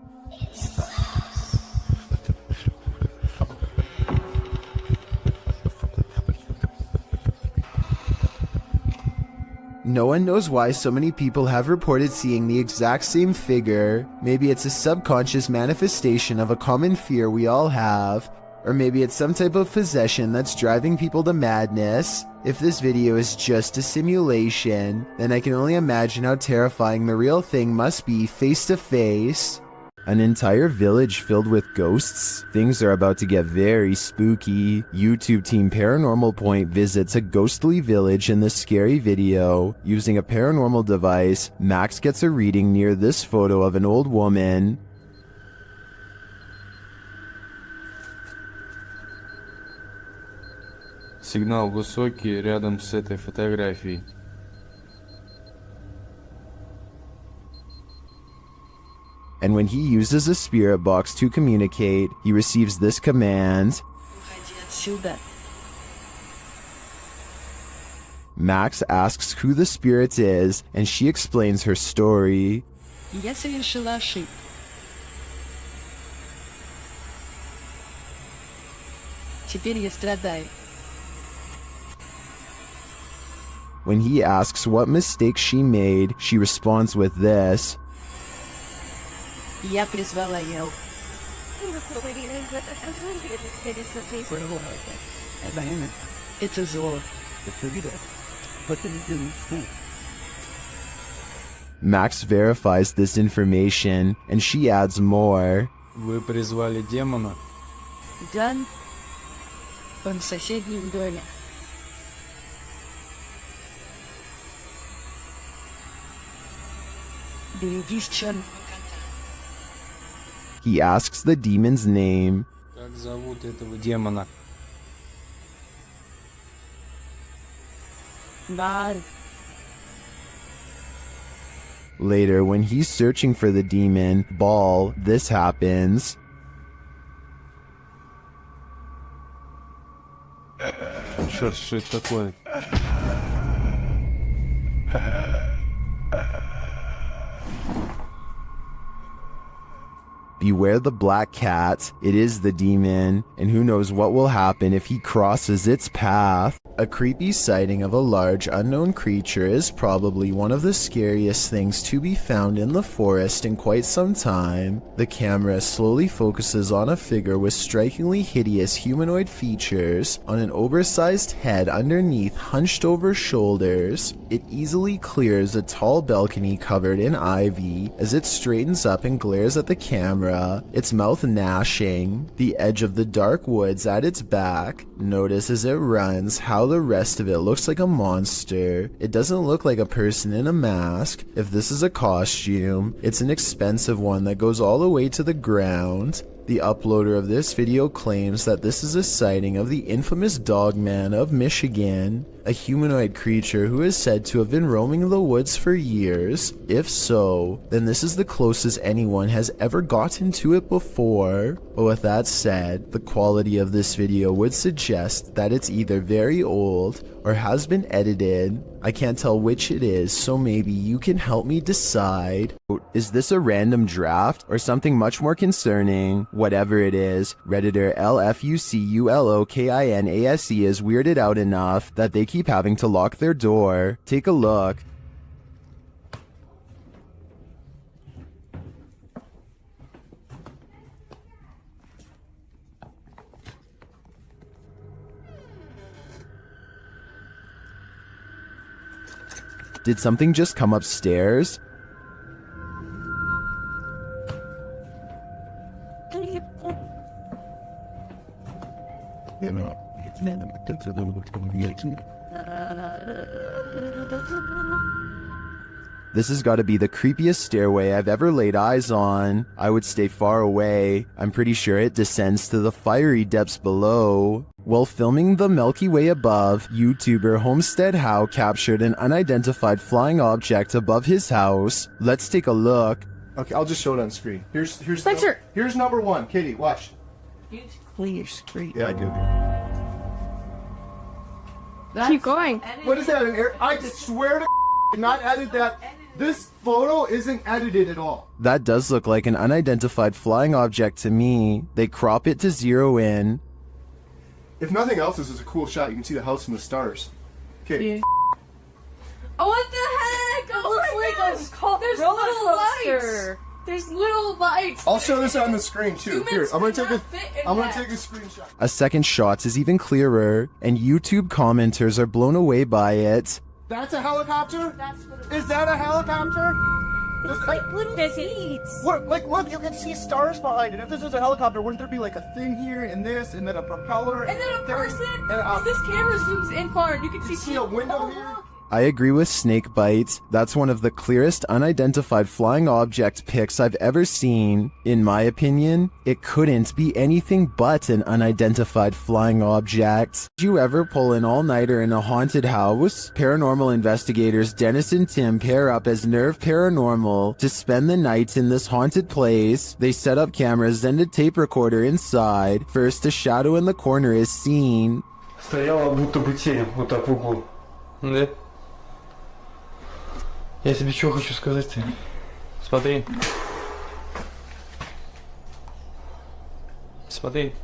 No one knows why so many people have reported seeing the exact same figure. Maybe it's a subconscious manifestation of a common fear we all have, or maybe it's some type of possession that's driving people to madness. If this video is just a simulation, then I can only imagine how terrifying the real thing must be face to face. An entire village filled with ghosts? Things are about to get very spooky. YouTube team Paranormal Point visits a ghostly village in this scary video. Using a paranormal device, Max gets a reading near this photo of an old woman. Сигнал высокий рядом с этой фотографией. And when he uses a spirit box to communicate, he receives this command. Max asks who the spirit is, and she explains her story. Я совершила ошибку. Теперь я страдаю. When he asks what mistake she made, she responds with this. Я призвала его. Это зло. Max verifies this information, and she adds more. Вы призвали демона? Да. Он в соседнем доме. Берегись, черт. He asks the demon's name. Как зовут этого демона? Бар. Later, when he's searching for the demon, Ball, this happens. Черт, что это такое? Beware the black cat, it is the demon, and who knows what will happen if he crosses its path. A creepy sighting of a large unknown creature is probably one of the scariest things to be found in the forest in quite some time. The camera slowly focuses on a figure with strikingly hideous humanoid features on an oversized head underneath hunched over shoulders. It easily clears a tall balcony covered in ivy as it straightens up and glares at the camera, its mouth gnashing. The edge of the dark woods at its back. Notice as it runs how the rest of it looks like a monster. It doesn't look like a person in a mask. If this is a costume, it's an expensive one that goes all the way to the ground. The uploader of this video claims that this is a sighting of the infamous Dogman of Michigan, a humanoid creature who is said to have been roaming the woods for years. If so, then this is the closest anyone has ever gotten to it before. But with that said, the quality of this video would suggest that it's either very old or has been edited. I can't tell which it is, so maybe you can help me decide. Is this a random draft or something much more concerning? Whatever it is, Redditor LFUCULOKINASE is weirded out enough that they keep having to lock their door. Take a look. Did something just come upstairs? This has got to be the creepiest stairway I've ever laid eyes on. I would stay far away. I'm pretty sure it descends to the fiery depths below. While filming the Milky Way above, YouTuber Homestead How captured an unidentified flying object above his house. Let's take a look. Okay, I'll just show it on screen. Here's Spencer! here's number one. Kitty, watch. Clear screen. Yeah, I do. Keep going. What is that? An air? I swear to not edit that. This photo isn't edited at all. That does look like an unidentified flying object to me. They crop it to zero in. If nothing else, this is a cool shot. You can see the house and the stars. Okay. Yeah. Oh, what the heck? It looks like there's little lights. There's little lights. I'll show this on the screen too. Here, I'm gonna take a screenshot. A second shot is even clearer, and YouTube commenters are blown away by it. That's a helicopter? Is that a helicopter? It's like little seeds. What? Like, look, you can see stars behind it. If this was a helicopter, wouldn't there be like a thing here and this, and then a propeller? And then a person? And this camera zooms in far, and you can see a window here? I agree with Snakebite. That's one of the clearest unidentified flying object pics I've ever seen. In my opinion, it couldn't be anything but an unidentified flying object. Did you ever pull an all-nighter in a haunted house? Paranormal investigators Dennis and Tim pair up as Nerve Paranormal to spend the night in this haunted place. They set up cameras and a tape recorder inside. First, a shadow in the corner is seen. Стояла будто бы тень вот так в углу. Да? Я тебе что хочу сказать-то? Смотри. Смотри.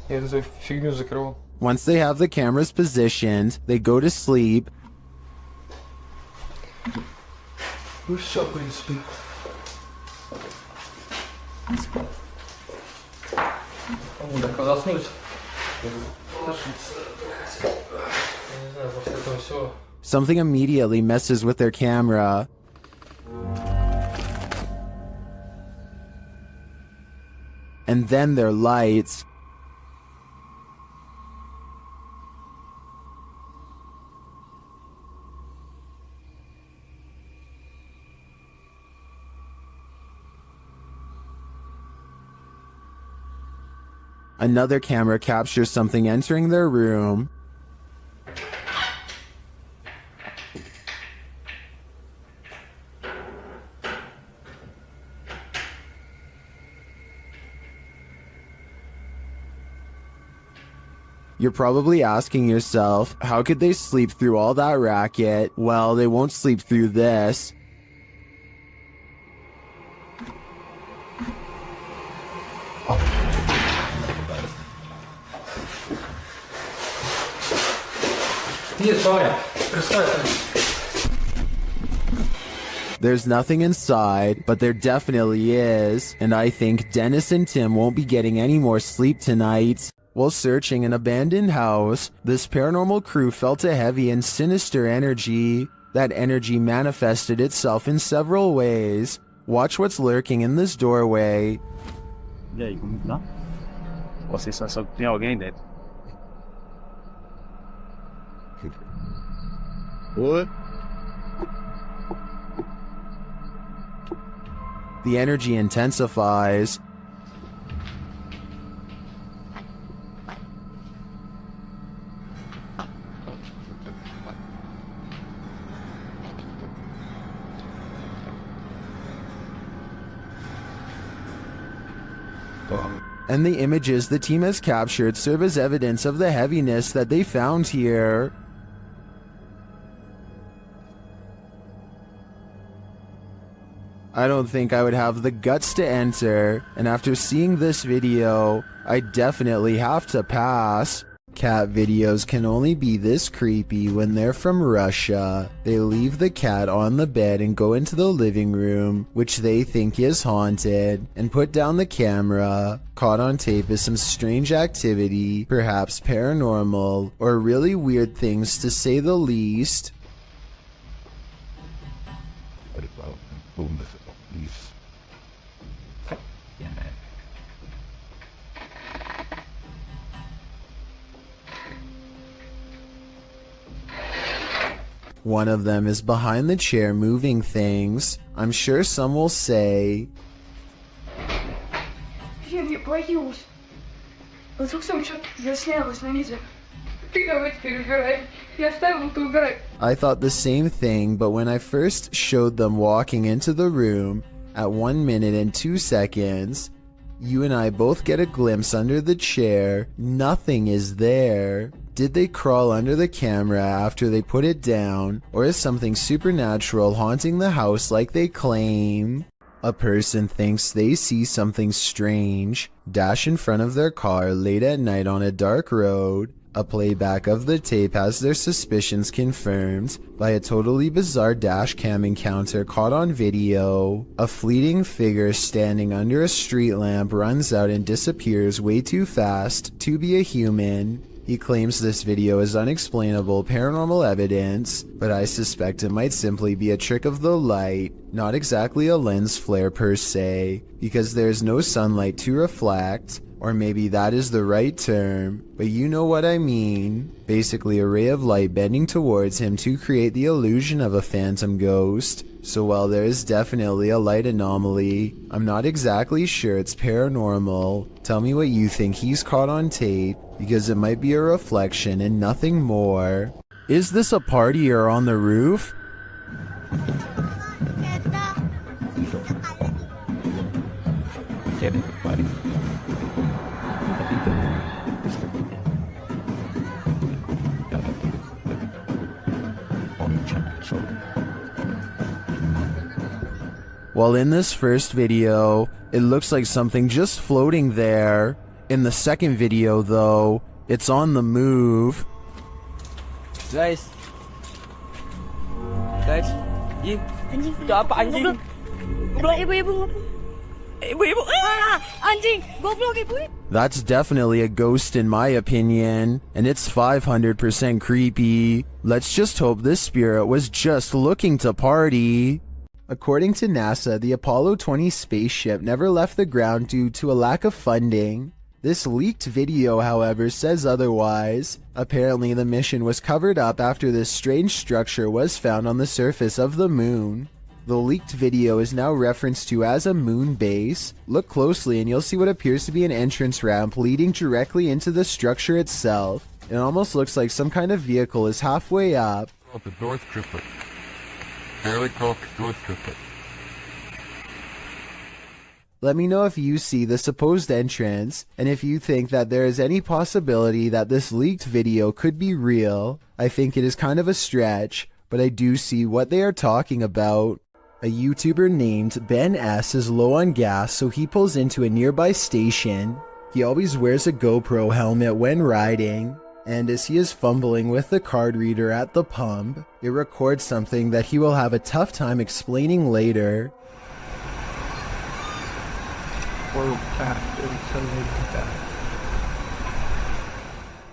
Я эту фигню закрыл. Once they have the cameras positioned, they go to sleep. Ну все, в принципе. Так, заснуть. Я не знаю, после этого все. Something immediately messes with their camera. And then their lights. Another camera captures something entering their room. You're probably asking yourself, how could they sleep through all that racket? Well, they won't sleep through this. There's nothing inside, but there definitely is, and I think Dennis and Tim won't be getting any more sleep tonight. While searching an abandoned house, this paranormal crew felt a heavy and sinister energy. That energy manifested itself in several ways. Watch what's lurking in this doorway. E aí, como tá? Você só sabe que tem alguém dentro. What? The energy intensifies. And the images the team has captured serve as evidence of the heaviness that they found here. I don't think I would have the guts to enter, and after seeing this video, I definitely have to pass. Cat videos can only be this creepy when they're from Russia. They leave the cat on the bed and go into the living room, which they think is haunted, and put down the camera. Caught on tape is some strange activity, perhaps paranormal, or really weird things to say the least. One of them is behind the chair moving things. I'm sure some will say, Я не боюсь. Вдруг сам что-то заснялось на низе. Ты давай теперь убирай. Я оставил, ты убирай. I thought the same thing, but when I first showed them walking into the room at 1 minute and 2 seconds, you and I both get a glimpse under the chair. Nothing is there. Did they crawl under the camera after they put it down, or is something supernatural haunting the house like they claim? A person thinks they see something strange dash in front of their car late at night on a dark road. A playback of the tape has their suspicions confirmed by a totally bizarre dashcam encounter caught on video. A fleeting figure standing under a street lamp runs out and disappears way too fast to be a human. He claims this video is unexplainable paranormal evidence, but I suspect it might simply be a trick of the light, not exactly a lens flare per se, because there's no sunlight to reflect. Or maybe that is the right term, but you know what I mean. Basically a ray of light bending towards him to create the illusion of a phantom ghost. So while there is definitely a light anomaly, I'm not exactly sure it's paranormal. Tell me what you think he's caught on tape, because it might be a reflection and nothing more. Is this a party or on the roof? While in this first video, it looks like something just floating there. In the second video though, it's on the move. Guys, Jin, itu apa anjing? Ibu-ibu. Ibu-ibu. Anjing, goblok ibu. That's definitely a ghost in my opinion, and it's 500% creepy. Let's just hope this spirit was just looking to party. According to NASA, the Apollo 20 spaceship never left the ground due to a lack of funding. This leaked video, however, says otherwise. Apparently, the mission was covered up after this strange structure was found on the surface of the moon. The leaked video is now referenced to as a moon base. Look closely and you'll see what appears to be an entrance ramp leading directly into the structure itself. It almost looks like some kind of vehicle is halfway up. The door's crooked. Fairly close to door's crooked. Let me know if you see the supposed entrance, and if you think that there is any possibility that this leaked video could be real. I think it is kind of a stretch, but I do see what they are talking about. A YouTuber named Ben S is low on gas, so he pulls into a nearby station. He always wears a GoPro helmet when riding, and as he is fumbling with the card reader at the pump, it records something that he will have a tough time explaining later.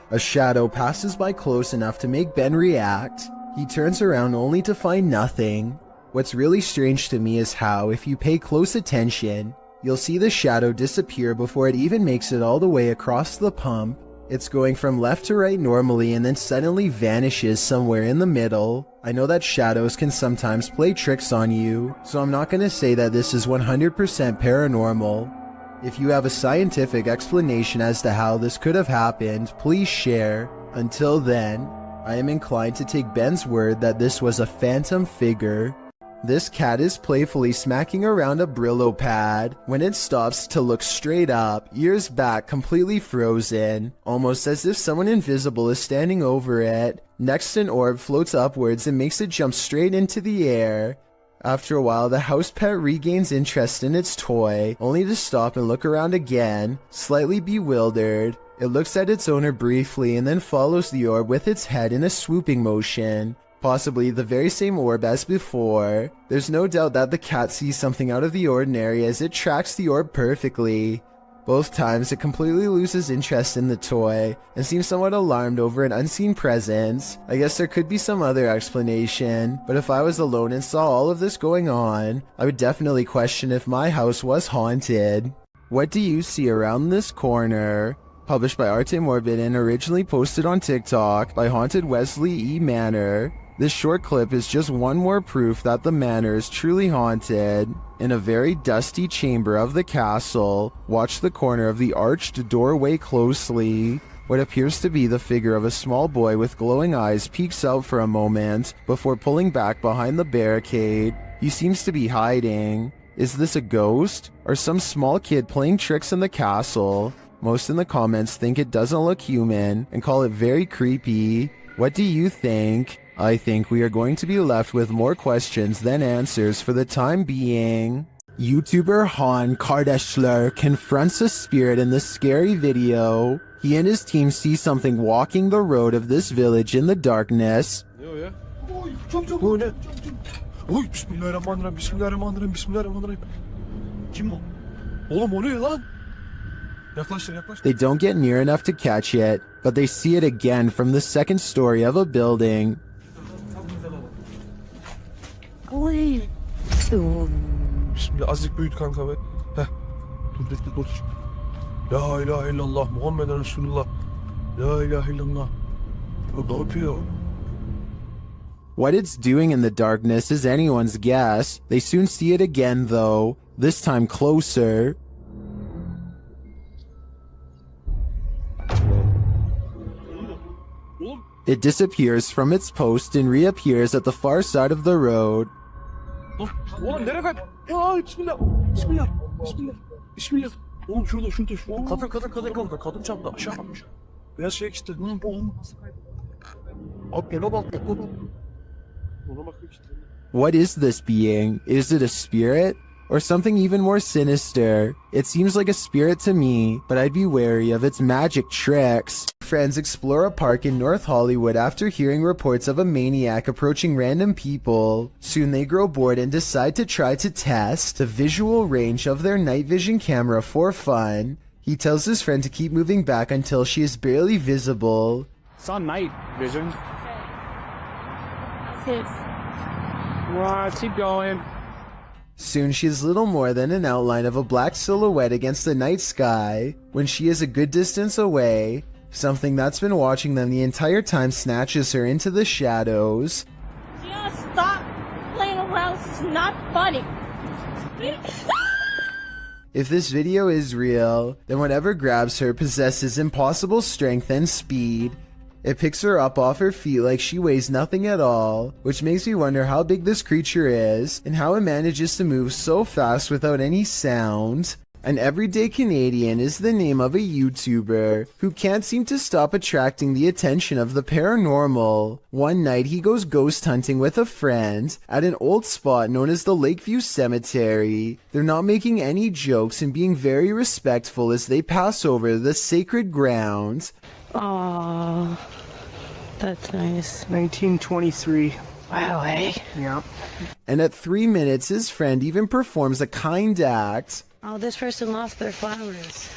A shadow passes by close enough to make Ben react. He turns around only to find nothing. What's really strange to me is how, if you pay close attention, you'll see the shadow disappear before it even makes it all the way across the pump. It's going from left to right normally and then suddenly vanishes somewhere in the middle. I know that shadows can sometimes play tricks on you, so I'm not going to say that this is 100% paranormal. If you have a scientific explanation as to how this could have happened, please share. Until then, I am inclined to take Ben's word that this was a phantom figure. This cat is playfully smacking around a Brillo pad when it stops to look straight up, ears back completely frozen, almost as if someone invisible is standing over it. Next, an orb floats upwards and makes it jump straight into the air. After a while, the house pet regains interest in its toy, only to stop and look around again, slightly bewildered. It looks at its owner briefly and then follows the orb with its head in a swooping motion. Possibly the very same orb as before. There's no doubt that the cat sees something out of the ordinary as it tracks the orb perfectly. Both times it completely loses interest in the toy and seems somewhat alarmed over an unseen presence. I guess there could be some other explanation, but if I was alone and saw all of this going on, I would definitely question if my house was haunted. What do you see around this corner? Published by Arte Morbid and originally posted on TikTok by Haunted Wesley E. Manor. This short clip is just one more proof that the manor is truly haunted. In a very dusty chamber of the castle, watch the corner of the arched doorway closely. What appears to be the figure of a small boy with glowing eyes peeks out for a moment before pulling back behind the barricade. He seems to be hiding. Is this a ghost or some small kid playing tricks in the castle? Most in the comments think it doesn't look human and call it very creepy. What do you think? I think we are going to be left with more questions than answers for the time being. YouTuber Han Kardashler confronts a spirit in this scary video. He and his team see something walking the road of this village in the darkness. Bu ne? Oy bismillahirrahmanirrahim, bismillahirrahmanirrahim, bismillahirrahmanirrahim. Kim o? Oğlum o ne lan? Yaklaştır, yaklaştır. They don't get near enough to catch it, but they see it again from the second story of a building. Oy. Bismillah, azıcık büyüt kanka be. Heh. Dur. La ilahe illallah, Muhammeden Resulullah. La ilahe illallah. Ne yapıyor? What it's doing in the darkness is anyone's guess. They soon see it again though, this time closer. It disappears from its post and reappears at the far side of the road. Oğlum nereye kay? Ya bismillah. Bismillah. Bismillah. Bismillah. Oğlum şurada. Kadın çarptı aşağı atmış. Beyaz şey işte. Abi gel bak. Ona bakıyor işte. What is this being? Is it a spirit? Or something even more sinister? It seems like a spirit to me, but I'd be wary of its magic tricks. Friends explore a park in North Hollywood after hearing reports of a maniac approaching random people. Soon they grow bored and decide to try to test the visual range of their night vision camera for fun. He tells his friend to keep moving back until she is barely visible. It's on night vision. Sis. Right, keep going. Soon she is little more than an outline of a black silhouette against the night sky. When she is a good distance away, something that's been watching them the entire time snatches her into the shadows. Just stop playing around. It's not funny. If this video is real, then whatever grabs her possesses impossible strength and speed. It picks her up off her feet like she weighs nothing at all, which makes me wonder how big this creature is and how it manages to move so fast without any sound. An everyday Canadian is the name of a YouTuber who can't seem to stop attracting the attention of the paranormal. One night he goes ghost hunting with a friend at an old spot known as the Lakeview Cemetery. They're not making any jokes and being very respectful as they pass over the sacred ground. Aww, that's nice. 1923. Wow, eh? Yeah. And at 3 minutes, his friend even performs a kind act. Oh, this person lost their flowers.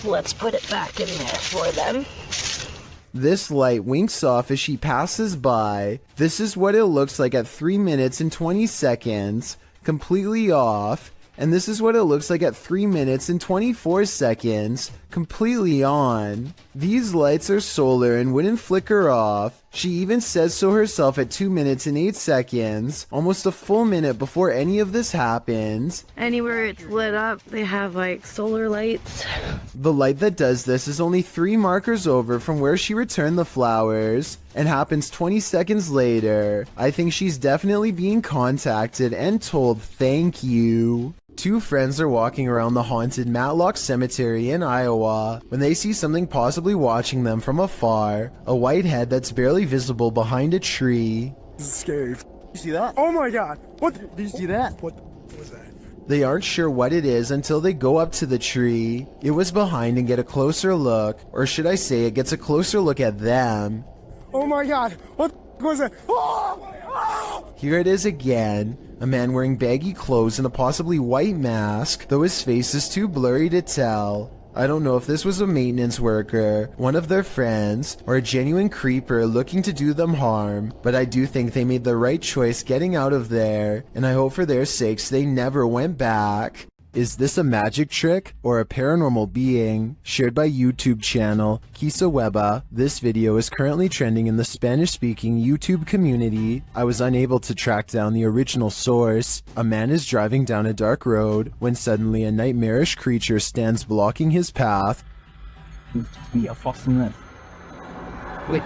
Let's put it back in there for them. This light winks off as she passes by. This is what it looks like at 3 minutes and 20 seconds, completely off. And this is what it looks like at 3 minutes and 24 seconds, completely on. These lights are solar and wouldn't flicker off. She even says so herself at 2 minutes and 8 seconds, almost a full minute before any of this happens. Anywhere it's lit up, they have like solar lights. The light that does this is only 3 markers over from where she returned the flowers, and happens 20 seconds later. I think she's definitely being contacted and told thank you. 2 friends are walking around the haunted Matlock Cemetery in Iowa when they see something possibly watching them from afar, a white head that's barely visible behind a tree. This is scary. You see that? Oh my god. What? Did you see that? What was that? They aren't sure what it is until they go up to the tree. It was behind and get a closer look, or should I say it gets a closer look at them. Oh my god. What was that? Oh! Here it is again, a man wearing baggy clothes and a possibly white mask, though his face is too blurry to tell. I don't know if this was a maintenance worker, one of their friends, or a genuine creeper looking to do them harm, but I do think they made the right choice getting out of there, and I hope for their sakes they never went back. Is this a magic trick or a paranormal being? Shared by YouTube channel Kisa Weba. This video is currently trending in the Spanish-speaking YouTube community. I was unable to track down the original source. A man is driving down a dark road when suddenly a nightmarish creature stands blocking his path. Ja, fasten det. Wait.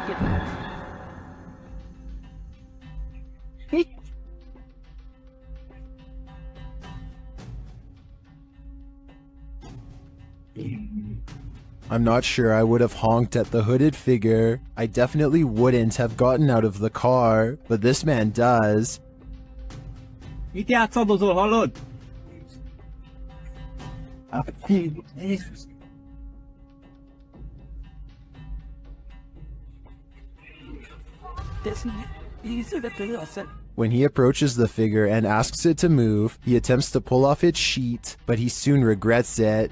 I'm not sure I would have honked at the hooded figure. I definitely wouldn't have gotten out of the car, but this man does. When he approaches the figure and asks it to move, he attempts to pull off its sheet, but he soon regrets it.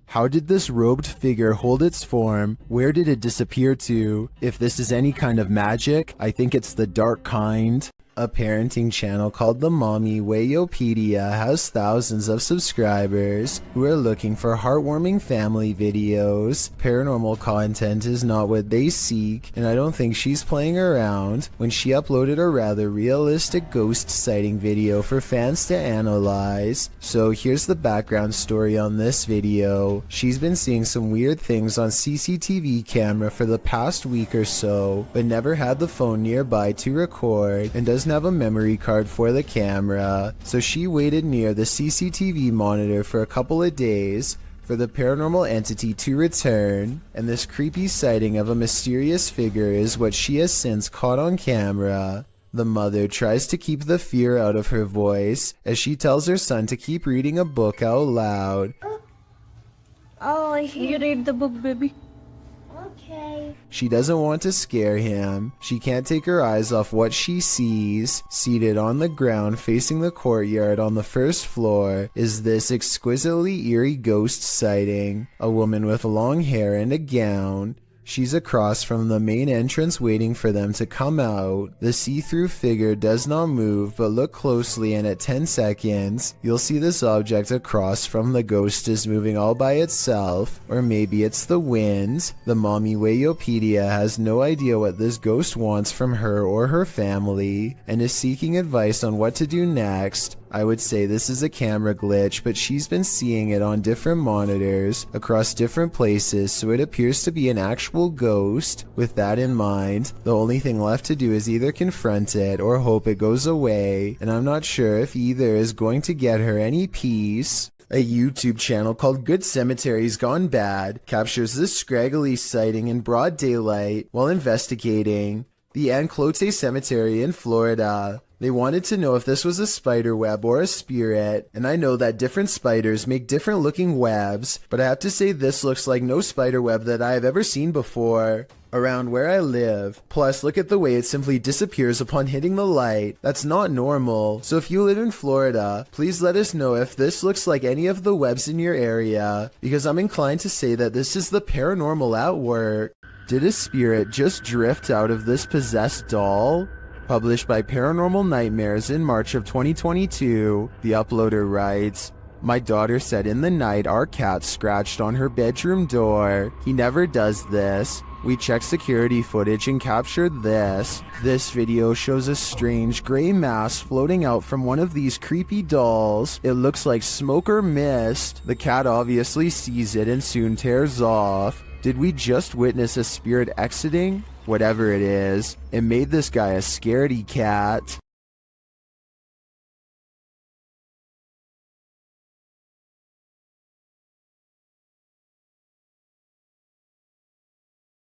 How did this robed figure hold its form? Where did it disappear to? If this is any kind of magic, I think it's the dark kind. A parenting channel called the Mommy Wayopedia has thousands of subscribers who are looking for heartwarming family videos. Paranormal content is not what they seek, and I don't think she's playing around when she uploaded a rather realistic ghost sighting video for fans to analyze. So here's the background story on this video. She's been seeing some weird things on CCTV camera for the past week or so, but never had the phone nearby to record and doesn't have a memory card for the camera, so she waited near the CCTV monitor for a couple of days for the paranormal entity to return, and this creepy sighting of a mysterious figure is what she has since caught on camera. The mother tries to keep the fear out of her voice as she tells her son to keep reading a book out loud. Oh, you read the book, baby. Okay. She doesn't want to scare him. She can't take her eyes off what she sees. Seated on the ground facing the courtyard on the first floor is this exquisitely eerie ghost sighting. A woman with long hair and a gown. She's across from the main entrance waiting for them to come out. The see-through figure does not move, but look closely and at 10 seconds, you'll see this object across from the ghost is moving all by itself, or maybe it's the wind. The Mommy Wayopedia has no idea what this ghost wants from her or her family, and is seeking advice on what to do next. I would say this is a camera glitch, but she's been seeing it on different monitors across different places, so it appears to be an actual ghost. With that in mind, the only thing left to do is either confront it or hope it goes away, and I'm not sure if either is going to get her any peace. A YouTube channel called Good Cemeteries Gone Bad captures this scraggly sighting in broad daylight while investigating the Anclote Cemetery in Florida. They wanted to know if this was a spider web or a spirit, and I know that different spiders make different looking webs, but I have to say this looks like no spider web that I have ever seen before around where I live. Plus, look at the way it simply disappears upon hitting the light. That's not normal. So if you live in Florida, please let us know if this looks like any of the webs in your area, because I'm inclined to say that this is the paranormal at work. Did a spirit just drift out of this possessed doll? Published by Paranormal Nightmares in March of 2022, the uploader writes, "My daughter said in the night our cat scratched on her bedroom door. He never does this. We checked security footage and captured this. This video shows a strange gray mass floating out from one of these creepy dolls. It looks like smoke or mist. The cat obviously sees it and soon tears off. Did we just witness a spirit exiting? Whatever it is, it made this guy a scaredy cat."